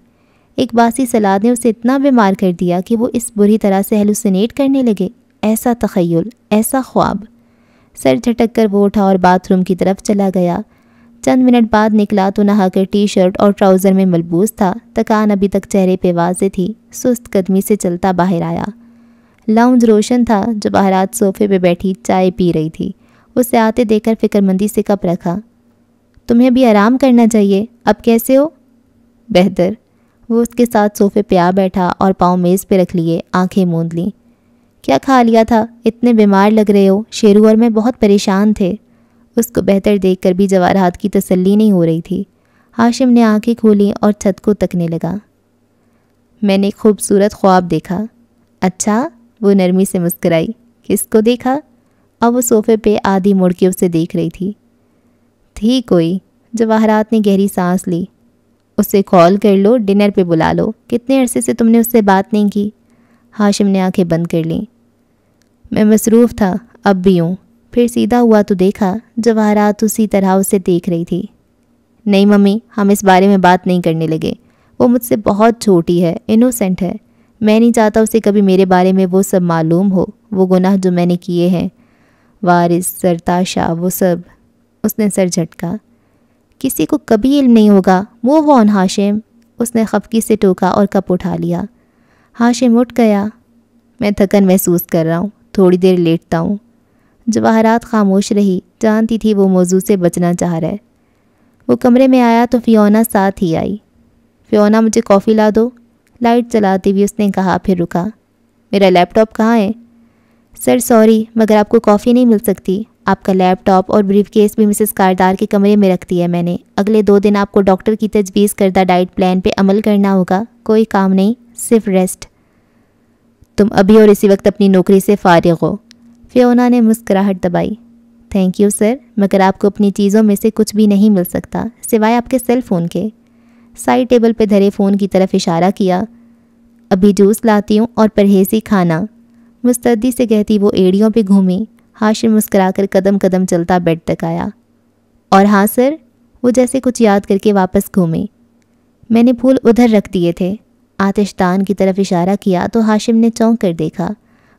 ایک باسی سلاد نے اسے اتنا بیمار کر دیا کہ وہ اس بری طرح سے ہیلوسینیٹ کرنے لگے۔ ایسا تخیل، ایسا خواب۔ سر جھٹک کر وہ اٹھا اور باتھ روم کی طرف چلا گیا۔ چند منٹ بعد نکلا تو نہا کر ٹی شرٹ اور ٹراؤزر میں ملبوس تھا۔ تکان ابھی تک چہرے پہ واضح تھی۔ سست قدمی سے چلتا باہر آیا۔ لاؤنج روشن تھا، جو باہرات صوفے پہ بیٹھی چائے پی رہی تھی۔ اسے آتے دیکھ کر فکر مندی سے کپ رکھا۔ تمہیں بھی آرام کرنا چاہیے، اب کیسے ہو؟ بہتر۔ وہ اس کے ساتھ صوفے پہ آ بیٹھا اور پاؤں میز پہ رکھ لیے، آنکھیں موند لیں۔ کیا کھا لیا تھا؟ اتنے بیمار لگ رہے ہو، شیرو اور میں بہت پریشان تھے۔ اس کو بہتر دیکھ کر بھی جواہرات کی تسلی نہیں ہو رہی تھی۔ ہاشم نے آنکھیں کھولیں اور چھت کو تکنے لگا۔ میں نے ایک خوبصورت خواب دیکھا۔ اچھا؟ وہ نرمی سے مسکرائی۔ کس کو دیکھا؟ اب وہ صوفے پہ آدھی مڑ کے اسے دیکھ رہی تھی کوئی۔ جواہرات نے گہری سانس لی۔ اسے کال کر لو، ڈنر پہ بلا لو، کتنے عرصے سے تم نے اس سے بات نہیں کی۔ ہاشم نے آنکھیں بند کر لیں۔ میں مصروف تھا، اب بھی ہوں۔ پھر سیدھا ہوا تو دیکھا جواہرات اسی طرح اسے دیکھ رہی تھی۔ نہیں ممی، ہم اس بارے میں بات نہیں کرنے لگے۔ وہ مجھ سے بہت چھوٹی ہے، انوسینٹ ہے۔ میں نہیں چاہتا اسے کبھی میرے بارے میں وہ سب معلوم ہو، وہ گناہ جو میں نے کیے ہیں، وارث، سرتاشا، وہ سب۔ اس نے سر جھٹکا۔ کسی کو کبھی علم نہیں ہوگا، موو آن ہاشم۔ اس نے خفگی سے ٹوکا اور کپ اٹھا لیا۔ ہاشم اٹھ گیا۔ میں تھکن محسوس کر رہا ہوں، تھوڑی دیر لیٹتا ہوں۔ جواہرات خاموش رہی، جانتی تھی وہ موضوع سے بچنا چاہ رہا ہے۔ وہ کمرے میں آیا تو فیونا ساتھ ہی آئی۔ فیونا، مجھے کافی لا دو، لائٹ چلاتی ہوئی اس نے کہا، پھر رکا۔ میرا لیپ ٹاپ کہاں ہے؟ سر سوری، مگر آپ کو کافی نہیں مل سکتی۔ آپ کا لیپ ٹاپ اور بریف کیس بھی مسز کاردار کے کمرے میں رکھ دیا ہے میں نے۔ اگلے 2 دن آپ کو ڈاکٹر کی تجویز کردہ ڈائٹ پلان پہ عمل کرنا ہوگا۔ کوئی کام نہیں، صرف ریسٹ۔ تم ابھی اور اسی وقت اپنی نوکری سے فارغ ہو۔ فیونا نے مسکراہٹ دبائی۔ تھینک یو سر، مگر آپ کو اپنی چیزوں میں سے کچھ بھی نہیں مل سکتا سوائے آپ کے سیل فون کے۔ سائڈ ٹیبل پہ دھرے فون کی طرف اشارہ کیا۔ ابھی جوس لاتی ہوں اور پرہیزی کھانا، مستعدی سے کہتی وہ ایڑیوں پہ گھومی۔ ہاشم مسکرا کر قدم قدم چلتا بیڈ تک آیا۔ اور ہاں سر، وہ جیسے کچھ یاد کر کے واپس گھومی۔ میں نے پھول ادھر رکھ دیے تھے۔ آتش دان کی طرف اشارہ کیا تو ہاشم نے چونک کر دیکھا۔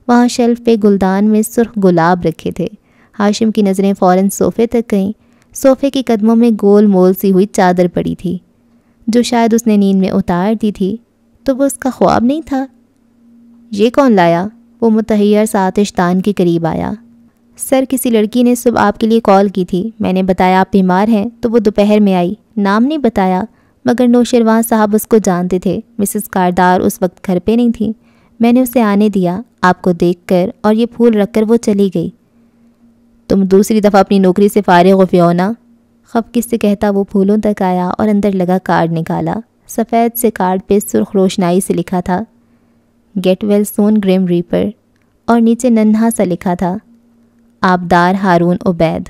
وہاں شیلف پہ گلدان میں سرخ گلاب رکھے تھے۔ ہاشم کی نظریں فوراً صوفے تک گئیں۔ صوفے کے قدموں میں گول مول سی ہوئی چادر پڑی تھی جو شاید اس نے نیند میں اتار دی تھی، تو وہ اس کا خواب نہیں تھا۔ یہ کون لایا؟ وہ متحیر سا آتش دان کے قریب آیا۔ سر، کسی لڑکی نے صبح آپ کے لیے کال کی تھی، میں نے بتایا آپ بیمار ہیں تو وہ دوپہر میں آئی، نام نہیں بتایا، مگر نوشیروان صاحب اس کو جانتے تھے۔ مسز کاردار اس وقت گھر پہ نہیں تھیں، میں نے اسے آنے دیا، آپ کو دیکھ کر اور یہ پھول رکھ کر وہ چلی گئی۔ تم دوسری دفعہ اپنی نوکری سے فارغ ہو فیونا؟ خفگی سے کہتا وہ پھولوں تک آیا اور اندر لگا کارڈ نکالا۔ سفید سے کارڈ پہ سرخ روشنائی سے لکھا تھا گیٹ ویل سون گریم ریپر، اور نیچے ننھا سا لکھا تھا آبدار ہارون عبید۔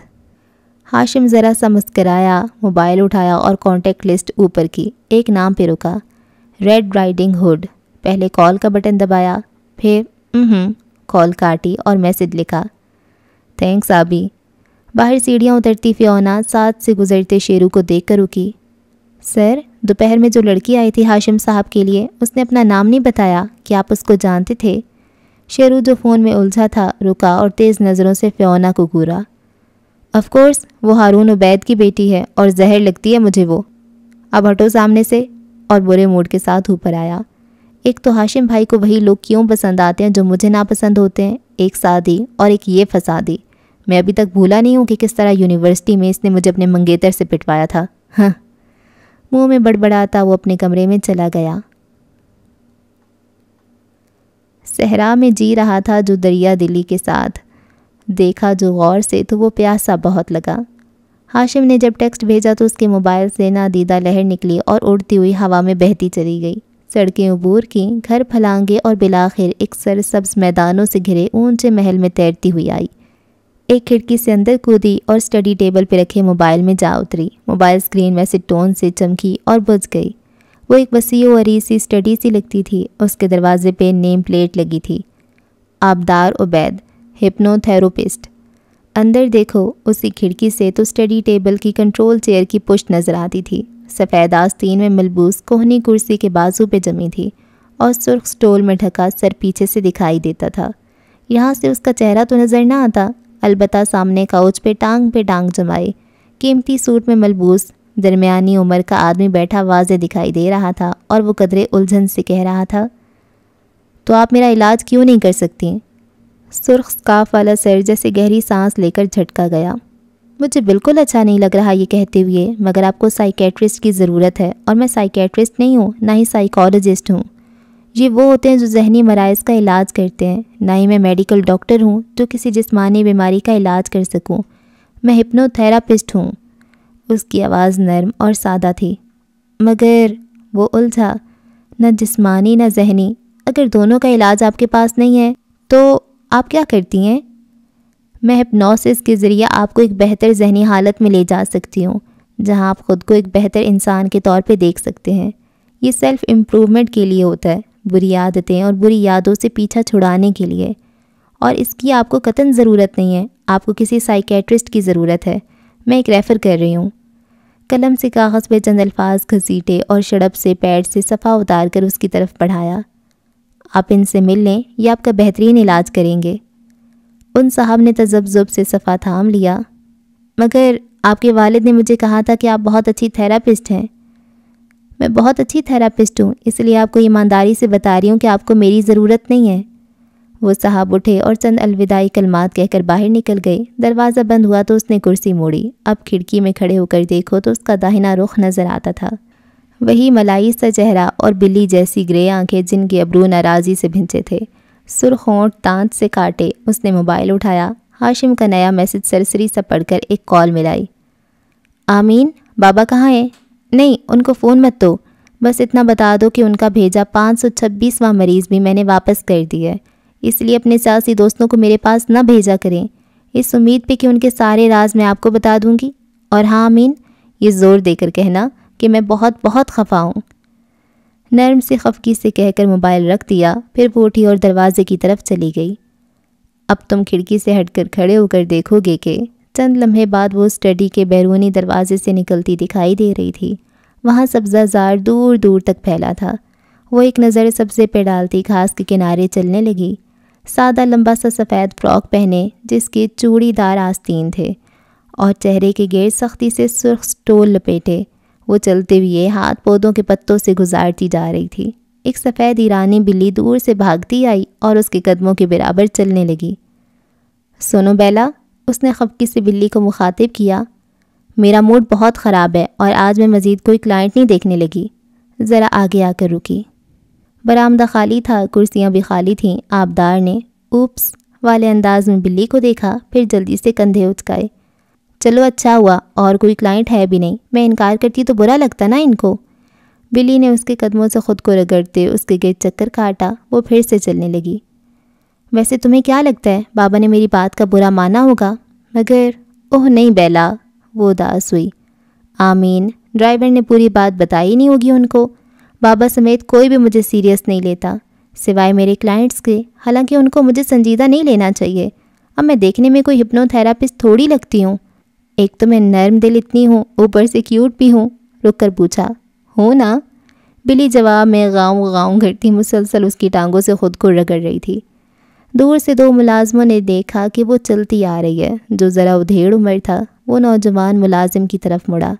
ہاشم ذرا سا مسکرایا، موبائل اٹھایا اور کانٹیکٹ لسٹ اوپر کی، ایک نام پہ رکا، ریڈ رائڈنگ ہوڈ۔ پہلے کال کا بٹن دبایا، پھر کال کاٹی اور میسج لکھا، تھینکس آبی۔ باہر سیڑھیاں اترتی فیونا ساتھ سے گزرتے شیرو کو دیکھ کر رکی۔ سر، دوپہر میں جو لڑکی آئی تھی ہاشم صاحب کے لیے، اس نے اپنا نام نہیں بتایا، کہ آپ اس کو جانتے تھے؟ شیرو جو فون میں الجھا تھا رکا اور تیز نظروں سے فیونا کو گھورا۔ آف کورس، وہ ہارون عبید کی بیٹی ہے اور زہر لگتی ہے مجھے وہ۔ اب ہٹو سامنے سے، اور برے موڈ کے ساتھ اوپر آیا۔ ایک تو ہاشم بھائی کو وہی لوگ کیوں پسند آتے ہیں جو مجھے ناپسند ہوتے ہیں، ایک سادی اور ایک یہ فسادی۔ میں ابھی تک بھولا نہیں ہوں کہ کس طرح یونیورسٹی میں اس نے مجھے اپنے منگیتر سے پٹوایا تھا۔ ہاں، منہ میں بڑبڑاتا وہ اپنے کمرے میں چلا گیا۔ صحرا میں جی رہا تھا جو دریا دلی کے ساتھ، دیکھا جو غور سے تو وہ پیاسا بہت لگا۔ ہاشم نے جب ٹیکسٹ بھیجا تو اس کے موبائل سے نادیدہ لہر نکلی اور اڑتی ہوئی ہوا میں بہتی چلی گئی۔ سڑکیں عبور کی، گھر پھلانگے اور بلاخر ایک سرسبز میدانوں سے گھرے اونچے محل میں تیرتی ہوئی آئی۔ ایک کھڑکی سے اندر کودی اور اسٹڈی ٹیبل پہ رکھے موبائل میں جا اتری۔ موبائل اسکرین ویسے ٹون سے چمکی اور بجھ گئی۔ وہ ایک وسیع و عریض سی اسٹڈی سی لگتی تھی۔ اس کے دروازے پہ نیم پلیٹ لگی تھی، آبدار عبید، ہپنو تھیراپسٹ۔ اندر دیکھو اسی کھڑکی سے تو اسٹڈی ٹیبل کی کنٹرول چیئر کی پشت نظر آتی تھی، سفید آستین میں ملبوس کوہنی کرسی کے بازو پہ جمی تھی اور سرخ سٹول میں ڈھکا سر پیچھے سے دکھائی دیتا تھا۔ یہاں سے اس کا چہرہ تو نظر نہ آتا، البتہ سامنے کاؤچ پہ ٹانگ جمائے قیمتی سوٹ میں ملبوس درمیانی عمر کا آدمی بیٹھا واضح دکھائی دے رہا تھا، اور وہ قدرے الجھن سے کہہ رہا تھا، تو آپ میرا علاج کیوں نہیں کر سکتی؟ سرخ سکارف والا سر جیسے گہری سانس لے کر جھٹکا گیا۔ مجھے بالکل اچھا نہیں لگ رہا یہ کہتے ہوئے، مگر آپ کو سائیکیٹرسٹ کی ضرورت ہے، اور میں سائیکیٹرسٹ نہیں ہوں، نہ ہی سائیکالوجسٹ ہوں۔ یہ وہ ہوتے ہیں جو ذہنی مراض کا علاج کرتے ہیں، نہ ہی میں میڈیکل ڈاکٹر ہوں جو کسی جسمانی بیماری کا علاج کر سکوں۔ میں ہپنو تھیراپسٹ ہوں۔ اس کی آواز نرم اور سادہ تھی۔ مگر وہ الجھا، نہ جسمانی نہ ذہنی، اگر دونوں کا علاج آپ کے پاس نہیں ہے تو آپ کیا کرتی ہیں؟ میں ہپنوسس کے ذریعے آپ کو ایک بہتر ذہنی حالت میں لے جا سکتی ہوں، جہاں آپ خود کو ایک بہتر انسان کے طور پہ دیکھ سکتے ہیں۔ یہ سیلف امپرومنٹ کے لیے ہوتا ہے، بری عادتیں اور بری یادوں سے پیچھا چھڑانے کے لیے، اور اس کی آپ کو قطعاً ضرورت نہیں ہے۔ آپ کو کسی سائیکیٹرسٹ کی ضرورت ہے۔ میں ایک ریفر کر رہی ہوں۔ قلم سے کاغذ پہ چند الفاظ گھسیٹے اور شڑپ سے پیڈ سے صفحہ اتار کر اس کی طرف پڑھایا۔ آپ ان سے مل لیں، یہ آپ کا بہترین علاج کریں گے۔ ان صاحب نے تذبذب سے صفحہ تھام لیا۔ مگر آپ کے والد نے مجھے کہا تھا کہ آپ بہت اچھی تھیراپسٹ ہیں۔ میں بہت اچھی تھیراپسٹ ہوں، اس لیے آپ کو ایمانداری سے بتا رہی ہوں کہ آپ کو میری ضرورت نہیں ہے۔ وہ صاحب اٹھے اور چند الوداعی کلمات کہہ کر باہر نکل گئے۔ دروازہ بند ہوا تو اس نے کرسی موڑی۔ اب کھڑکی میں کھڑے ہو کر دیکھو تو اس کا داہنا رخ نظر آتا تھا، وہی ملائی سا چہرہ اور بلی جیسی گرے آنکھیں جن کے ابرو ناراضی سے بھنچے تھے۔ سرخ ہونٹ دانت سے کاٹے اس نے موبائل اٹھایا۔ ہاشم کا نیا میسج سرسری سا پڑھ کر ایک کال ملائی۔ آمین، بابا کہاں ہیں؟ نہیں، ان کو فون مت دو، بس اتنا بتا دو کہ ان کا بھیجا 526واں مریض بھی میں نے واپس کر دیا ہے، اس لیے اپنے سیاسی دوستوں کو میرے پاس نہ بھیجا کریں، اس امید پہ کہ ان کے سارے راز میں آپ کو بتا دوں گی۔ اور ہاں آمین، یہ زور دے کر کہنا کہ میں بہت بہت خفا ہوں۔ نرم سی خفگی سے کہہ کر موبائل رکھ دیا، پھر وہ اٹھی اور دروازے کی طرف چلی گئی۔ اب تم کھڑکی سے ہٹ کر کھڑے ہو کر دیکھو گے کہ چند لمحے بعد وہ اسٹڈی کے بیرونی دروازے سے نکلتی دکھائی دے رہی تھی۔ وہاں سبزہ زار دور دور تک پھیلا تھا۔ وہ ایک نظر سبزے پہ ڈالتی گھاس کے کنارے چلنے لگی۔ سادہ لمبا سا سفید فراک پہنے جس کے چوڑی دار آستین تھے، اور چہرے کے گرد سختی سے سرخ سٹول لپیٹے، وہ چلتے ہوئے ہاتھ پودوں کے پتوں سے گزارتی جا رہی تھی۔ ایک سفید ایرانی بلی دور سے بھاگتی آئی اور اس کے قدموں کے برابر چلنے لگی۔ سنو بیلا، اس نے خفگی سے بلی کو مخاطب کیا، میرا موڈ بہت خراب ہے اور آج میں مزید کوئی کلائنٹ نہیں دیکھنے لگی۔ ذرا آگے آ کر رکی۔ برآمدہ خالی تھا، کرسیاں بھی خالی تھیں۔ آبدار نے اوپس والے انداز میں بلی کو دیکھا، پھر جلدی سے کندھے اچکائے۔ چلو اچھا ہوا، اور کوئی کلائنٹ ہے بھی نہیں، میں انکار کرتی تو برا لگتا نا ان کو۔ بلی نے اس کے قدموں سے خود کو رگڑتے اس کے گرد چکر کاٹا۔ وہ پھر سے چلنے لگی۔ ویسے تمہیں کیا لگتا ہے بابا نے میری بات کا برا مانا ہوگا؟ مگر اوہ نہیں بیلا، وہ اداس ہوئی۔ آمین، ڈرائیور نے پوری بات بتائی نہیں ہوگی ان کو۔ بابا سمیت کوئی بھی مجھے سیریس نہیں لیتا سوائے میرے کلائنٹس کے، حالانکہ ان کو مجھے سنجیدہ نہیں لینا چاہیے۔ اب میں دیکھنے میں کوئی ہپنو تھراپسٹ تھوڑی لگتی ہوں۔ ایک تو میں نرم دل اتنی ہوں، اوپر سے کیوٹ بھی ہوں۔ رک کر پوچھا، ہوں نا؟ بلی جواب میں غاؤں غاؤں کرتی مسلسل اس کی ٹانگوں سے خود کو رگڑ رہی تھی۔ دور سے دو ملازموں نے دیکھا کہ وہ چلتی آ رہی ہے۔ جو ذرا ادھیڑ عمر تھا وہ نوجوان ملازم کی طرف مڑا۔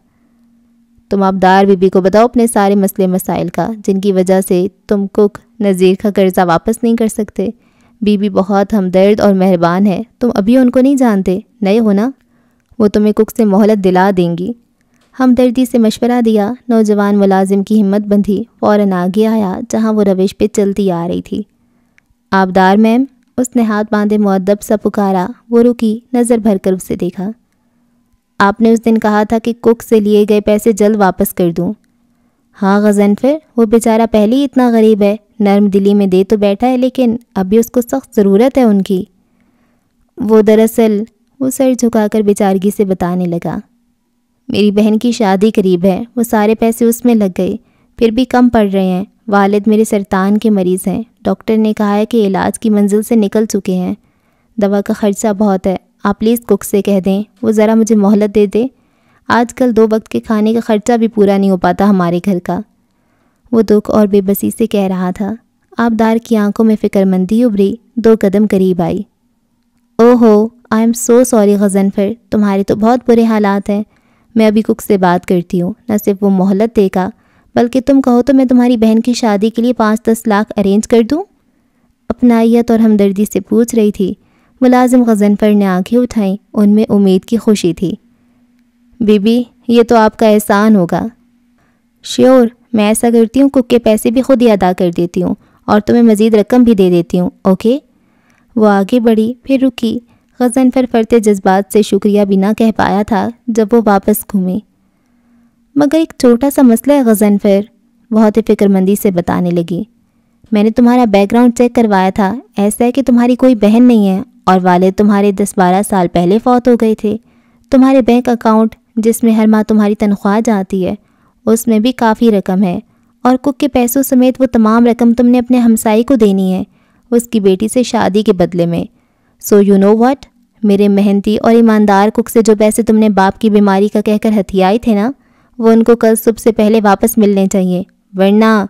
تم آبدار بی بی کو بتاؤ اپنے سارے مسئلے مسائل کا، جن کی وجہ سے تم کک نذیر کا قرضہ واپس نہیں کر سکتے۔ بی بی بہت ہمدرد اور مہربان ہے، تم ابھی ان کو نہیں جانتے، نئے ہو نا؟ وہ تمہیں کک سے مہلت دلا دیں گی۔ ہمدردی سے مشورہ دیا۔ نوجوان ملازم کی ہمت بندھی، فوراً آگے آیا جہاں وہ روش پہ چلتی آ رہی تھی۔ آبدار میم، اس نے ہاتھ باندھے مؤدب سا پکارا۔ وہ رکی، نظر بھر کر اسے دیکھا۔ آپ نے اس دن کہا تھا کہ کک سے لیے گئے پیسے جلد واپس کر دوں۔ ہاں غضنفر، وہ بیچارہ پہلے ہی اتنا غریب ہے، نرم دلی میں دے تو بیٹھا ہے لیکن ابھی اس کو سخت ضرورت ہے ان کی۔ وہ دراصل، وہ سر جھکا کر بیچارگی سے بتانے لگا، میری بہن کی شادی قریب ہے، وہ سارے پیسے اس میں لگ گئے، پھر بھی کم پڑ رہے ہیں۔ والد میرے سرطان کے مریض ہیں، ڈاکٹر نے کہا ہے کہ علاج کی منزل سے نکل چکے ہیں، دوا کا خرچہ بہت ہے۔ آپ پلیز کک سے کہہ دیں وہ ذرا مجھے مہلت دے دے، آج کل 2 وقت کے کھانے کا خرچہ بھی پورا نہیں ہو پاتا ہمارے گھر کا۔ وہ دکھ اور بے بسی سے کہہ رہا تھا۔ آبدار کی آنکھوں میں فکر مندی ابھری، 2 قدم قریب آئی۔ او ہو، I am so sorry Ghazanfar, تمہارے تو بہت برے حالات ہیں۔ میں ابھی کک سے بات کرتی ہوں، نہ صرف وہ مہلت دے گا بلکہ تم کہو تو میں تمہاری بہن کی شادی کے لیے 5-10 لاکھ ارینج کر دوں۔ اپنائیت اور ہمدردی سے پوچھ رہی تھی۔ ملازم غضنفر نے آنکھیں اٹھائیں، ان میں امید کی خوشی تھی۔ بی بی، یہ تو آپ کا احسان ہوگا۔ شیور، میں ایسا کرتی ہوں کک کے پیسے بھی خود ہی ادا کر دیتی ہوں اور تمہیں مزید رقم بھی دے دیتی ہوں، اوکے؟ وہ آگے بڑھی، پھر رکی۔ غضنفر فرتے جذبات سے شکریہ بھی نہ کہہ پایا تھا جب وہ واپس گھومی۔ مگر ایک چھوٹا سا مسئلہ ہے غضنفر، بہت ہی فکر مندی سے بتانے لگی۔ میں نے تمہارا بیک گراؤنڈ چیک کروایا تھا، ایسا ہے کہ تمہاری کوئی بہن نہیں ہے اور والد تمہارے 10-12 سال پہلے فوت ہو گئے تھے۔ تمہارے بینک اکاؤنٹ جس میں ہر ماہ تمہاری تنخواہ جاتی ہے اس میں بھی کافی رقم ہے، اور کک کے پیسوں سمیت وہ تمام رقم تم نے اپنے ہمسائی کو دینی ہے اس کی بیٹی سے شادی کے بدلے میں۔ سو یو نو واٹ، میرے محنتی اور ایماندار کک سے جو پیسے تم نے باپ کی بیماری کا کہہ کر ہتھیائے تھے نا، وہ ان کو کل صبح سے پہلے واپس ملنے چاہیے، ورنہ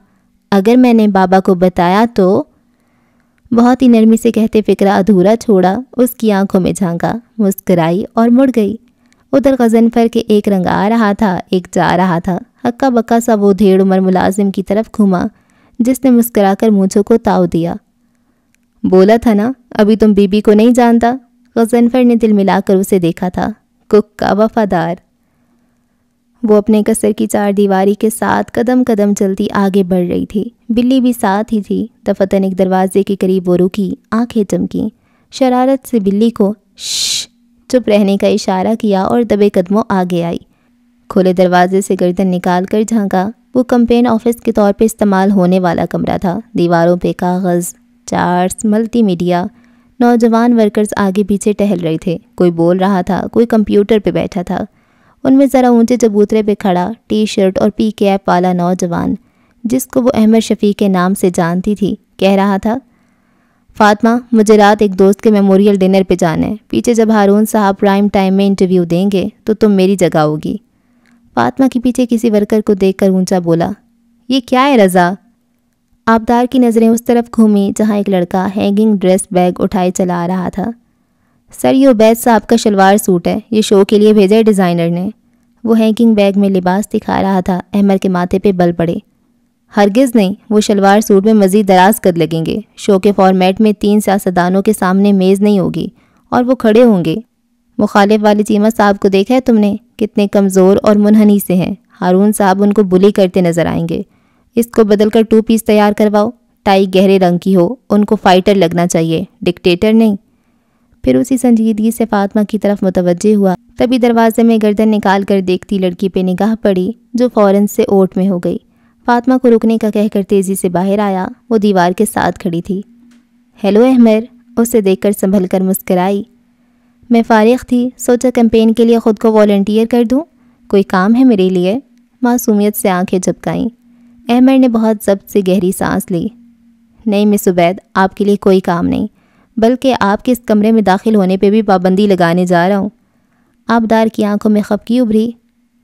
اگر میں نے بابا کو بتایا تو۔ بہت ہی نرمی سے کہتے فکرہ ادھورا چھوڑا، اس کی آنکھوں میں جھانکا، مسکرائی اور مڑ گئی۔ ادھر غضنفر کے ایک رنگ آ رہا تھا، ایک جا رہا تھا۔ ہکا بکا سا وہ دھیڑ عمر ملازم کی طرف گھوما جس نے مسکرا کر مونچھوں کو تاؤ دیا۔ بولا تھا نا ابھی تم بی بی کو نہیں جانتا۔ غضنفر نے دل ملا کر اسے دیکھا تھا، کک کا وفادار۔ وہ اپنے قصر کی 4 دیواری کے ساتھ قدم قدم چلتی آگے بڑھ رہی تھی۔ بلی بھی ساتھ ہی تھی۔ دفتن ایک دروازے کے قریب وہ رکی، آنکھیں چمکیں۔ شرارت سے بلی کو شش چپ رہنے کا اشارہ کیا اور دبے قدموں آگے آئی۔ کھلے دروازے سے گردن نکال کر جھانکا۔ وہ کمپین آفس کے طور پہ استعمال ہونے والا کمرہ تھا۔ دیواروں پہ کاغذ، چارٹس، ملٹی میڈیا۔ نوجوان ورکرز آگے پیچھے ٹہل رہے تھے، کوئی بول رہا تھا، کوئی کمپیوٹر پہ بیٹھا تھا۔ ان میں ذرا اونچے چبوترے پہ کھڑا ٹی شرٹ اور پی کیپ والا نوجوان، جس کو وہ احمد شفیع کے نام سے جانتی تھی، کہہ رہا تھا، فاطمہ، مجھے رات ایک دوست کے میموریل ڈنر پہ جانا ہے، پیچھے جب ہارون صاحب پرائم ٹائم میں انٹرویو دیں گے تو تم میری جگہ ہوگی۔ فاطمہ کے پیچھے کسی ورکر کو دیکھ کر اونچا بولا، یہ کیا ہے رضا؟ آبدار کی نظریں اس طرف گھومی جہاں ایک لڑکا ہینگنگ ڈریس بیگ اٹھائے چلا آ رہا تھا۔ سر، یہ عبید صاحب کا شلوار سوٹ ہے، یہ شو کے لیے بھیجا ہے ڈیزائنر نے۔ وہ ہینگنگ بیگ میں لباس دکھا رہا تھا۔ احمد کے ماتھے پہ بل پڑے۔ ہرگز نہیں، وہ شلوار سوٹ میں مزید دراز قد لگیں گے۔ شو کے فارمیٹ میں 3 سیاستدانوں کے سامنے میز نہیں ہوگی اور وہ کھڑے ہوں گے۔ مخالف والے چیمہ صاحب کو دیکھا ہے تم نے؟ کتنے کمزور اور منحنی سے ہیں۔ ہارون صاحب ان کو بلی کرتے نظر آئیں گے۔ اس کو بدل کر 2 پیس تیار کرواؤ، ٹائی گہرے رنگ کی ہو، ان کو فائٹر لگنا چاہیے، ڈکٹیٹر نہیں۔ پھر اسی سنجیدگی سے فاطمہ کی طرف متوجہ ہوا۔ تبھی دروازے میں گردن نکال کر دیکھتی لڑکی پہ نگاہ پڑی جو فوراً سے اوٹ میں ہو گئی۔ فاطمہ کو رکنے کا کہہ کر تیزی سے باہر آیا۔ وہ دیوار کے ساتھ کھڑی تھی۔ ہیلو احمد، اسے دیکھ کر سنبھل کر مسکرائی۔ میں فارغ تھی، سوچا کیمپین کے لیے خود کو والنٹیئر کر دوں۔ کوئی کام ہے میرے لیے؟ معصومیت سے آنکھیں جھپکائیں۔ احمد نے بہت ضبط سے گہری سانس لی۔ نہیں مس عبید، آپ کے لیے کوئی کام نہیں، بلکہ آپ کے اس کمرے میں داخل ہونے پہ بھی پابندی لگانے جا رہا ہوں۔ آبدار کی آنکھوں میں خفگی ابھری۔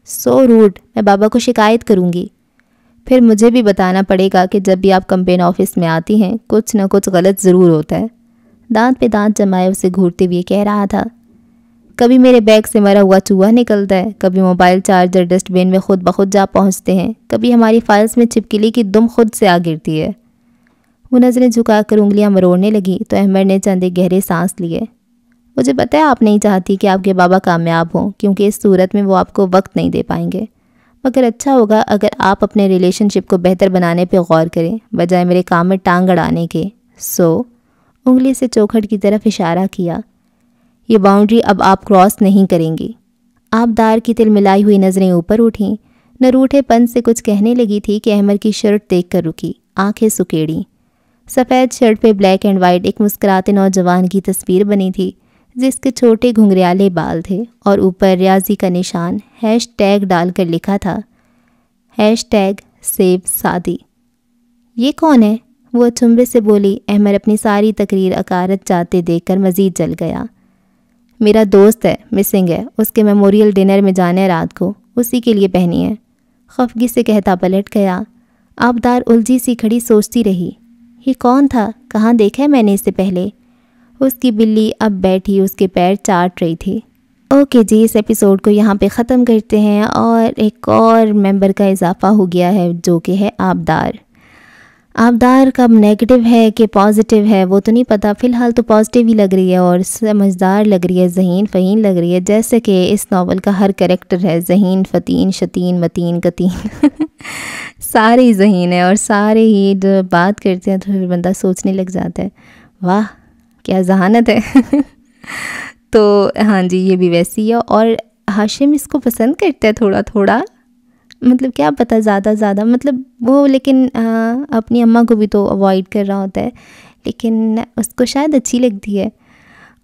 سو روڈ، میں بابا کو شکایت کروں گی۔ پھر مجھے بھی بتانا پڑے گا کہ جب بھی آپ کمپین آفس میں آتی ہیں کچھ نہ کچھ غلط ضرور ہوتا ہے۔ دانت پہ دانت جمائے اسے گھورتے ہوئے کہہ رہا تھا۔ کبھی میرے بیگ سے مرا ہوا چوہا نکلتا ہے، کبھی موبائل چارجر ڈسٹ بین میں خود بخود جا پہنچتے ہیں، کبھی ہماری فائلز میں چھپکلی کی دم خود سے آ گرتی ہے۔ وہ نظریں جھکا کر انگلیاں مروڑنے لگی تو احمد نے چند گہرے سانس لیے۔ مجھے پتہ ہے آپ نہیں چاہتی کہ آپ کے بابا کامیاب ہوں، کیونکہ اس صورت میں وہ آپ کو وقت نہیں دے پائیں گے، مگر اچھا ہوگا اگر آپ اپنے ریلیشن شپ کو بہتر بنانے پہ غور کریں بجائے میرے کام میں ٹانگ اڑانے کے۔ انگلی سے چوکھٹ کی طرف اشارہ کیا۔ یہ باؤنڈری اب آپ کراس نہیں کریں گی۔ آبدار کی تل ملائی ہوئی نظریں اوپر اٹھیں۔ نروٹھے پن سے کچھ کہنے لگی تھی کہ احمد کی شرٹ دیکھ کر رکی، آنکھیں سکیڑیں۔ سفید شرٹ پہ بلیک اینڈ وائٹ ایک مسکراتے نوجوان کی تصویر بنی تھی جس کے چھوٹے گھنگریالے بال تھے اور اوپر ریاضی کا نشان #ٹیگ ڈال کر لکھا تھا، #سیو سادی۔ یہ کون ہے؟ وہ چمبے سے بولی۔ احمد اپنی ساری تقریر عکارت جاتے دیکھ کر مزید جل گیا۔ میرا دوست ہے، مسنگ ہے، اس کے میموریل ڈنر میں جانا ہے رات کو، اسی کے لیے پہنی ہے۔ خفگی سے کہتا پلٹ گیا۔ آبدار الجھی سی کھڑی سوچتی رہی، یہ کون تھا؟ کہاں دیکھا ہے میں نے اس سے پہلے؟ اس کی بلی اب بیٹھی اس کے پیر چاٹ رہی تھی۔ اوکے جی، اس ایپیسوڈ کو یہاں پہ ختم کرتے ہیں، اور ایک اور ممبر کا اضافہ ہو گیا ہے جو کہ ہے آبدار۔ آبدار کب نیگیٹو ہے کہ پازیٹیو ہے وہ تو نہیں پتہ، فی الحال تو پازیٹیو ہی لگ رہی ہے اور سمجھدار لگ رہی ہے، ذہین فہین لگ رہی ہے، جیسے کہ اس ناول کا ہر کریکٹر ہے، ذہین، فتین، شتین، متین، قتین سارے ہی ذہین ہیں اور سارے ہی جو بات کرتے ہیں تو پھر بندہ سوچنے لگ جاتا ہے، واہ کیا ذہانت ہے تو ہاں جی، یہ بھی ویسی ہے، اور ہاشم اس کو پسند کرتا ہے تھوڑا تھوڑا، مطلب کیا پتہ زیادہ مطلب وہ، لیکن اپنی اماں کو بھی تو اوائڈ کر رہا ہوتا ہے، لیکن اس کو شاید اچھی لگتی ہے۔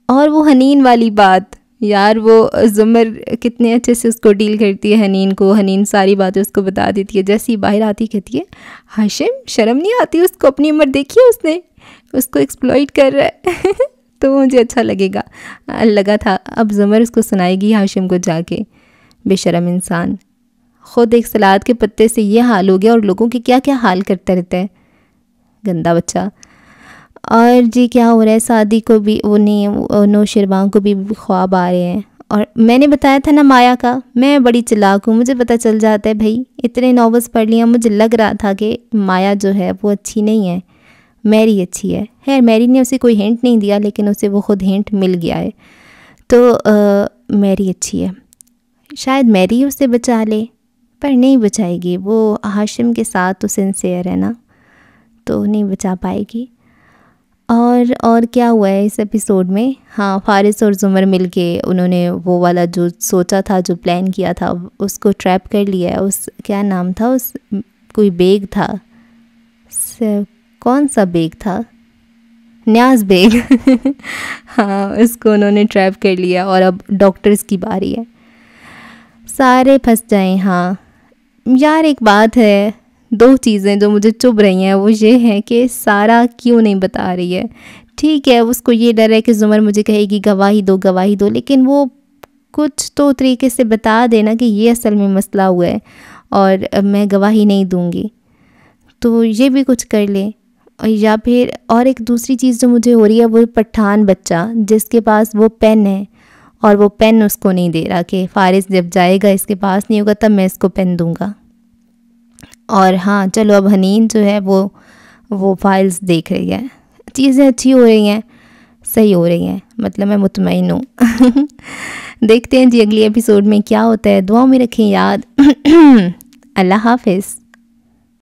اور وہ حنین والی بات، یار وہ زمر کتنے اچھے سے اس کو ڈیل کرتی ہے، حنین کو، حنین ساری باتیں اس کو بتا دیتی ہے، جیسے ہی باہر آتی کہتی ہے ہاشم شرم نہیں آتی اس کو، اپنی عمر دیکھی ہے اس نے، اس کو ایکسپلوئٹ کر رہا ہے تو مجھے اچھا لگا تھا۔ اب زمر اس کو سنائے گی ہاشم کو جا کے، بے شرم انسان، خود ایک سلاد کے پتے سے یہ حال ہو گیا اور لوگوں کے کیا کیا حال کرتا رہتا ہے، گندا بچہ۔ اور جی کیا ہو رہا ہے، سعدی کو بھی نوشربان کو بھی خواب آ رہے ہیں، اور میں نے بتایا تھا نا مایا کا، میں بڑی چلاک ہوں، مجھے پتہ چل جاتا ہے بھائی، اتنے ناولس پڑھ لیے، مجھے لگ رہا تھا کہ مایا جو ہے وہ اچھی نہیں ہے، میری اچھی ہے۔ خیر میری نے اسے کوئی ہنٹ نہیں دیا، لیکن اسے وہ خود ہنٹ مل گیا ہے، تو میری اچھی ہے، شاید میری اسے بچا لے، پر نہیں بچائے گی، وہ ہاشم کے ساتھ تو سنسیئر ہے نا، تو نہیں بچا پائے گی۔ اور کیا ہوا ہے اس ایپیسوڈ میں، ہاں فارس اور زمر مل کے انہوں نے وہ والا جو سوچا تھا، جو پلان کیا تھا، اس کو ٹریپ کر لیا ہے۔ اس کیا نام تھا، اس کوئی بیگ تھا، کون سا بیگ تھا، نیاز بیگ ہاں اس کو انہوں نے ٹریپ کر لیا، اور اب ڈاکٹرز کی باری ہے، سارے پھنس جائیں۔ ہاں یار ایک بات ہے، 2 چیزیں جو مجھے چبھ رہی ہیں وہ یہ ہیں کہ سارا کیوں نہیں بتا رہی ہے، ٹھیک ہے اس کو یہ ڈر ہے کہ زمر مجھے کہے گی گواہی دو، لیکن وہ کچھ تو طریقے سے بتا دینا کہ یہ اصل میں مسئلہ ہوا ہے اور میں گواہی نہیں دوں گی، تو یہ بھی کچھ کر لے۔ یا پھر اور ایک دوسری چیز جو مجھے ہو رہی ہے، وہ پٹھان بچہ جس کے پاس وہ پین ہے اور وہ پین اس کو نہیں دے رہا کہ فارس جب جائے گا اس کے پاس نہیں ہوگا تب میں اس کو پین دوں گا. اور ہاں چلو اب حنین جو ہے وہ فائلز دیکھ رہی ہے. چیزیں اچھی ہو رہی ہیں, صحیح ہو رہی ہیں, مطلب میں مطمئن ہوں. دیکھتے ہیں جی اگلی ایپیسوڈ میں کیا ہوتا ہے. دعاؤں میں رکھیں یاد. اللہ حافظ.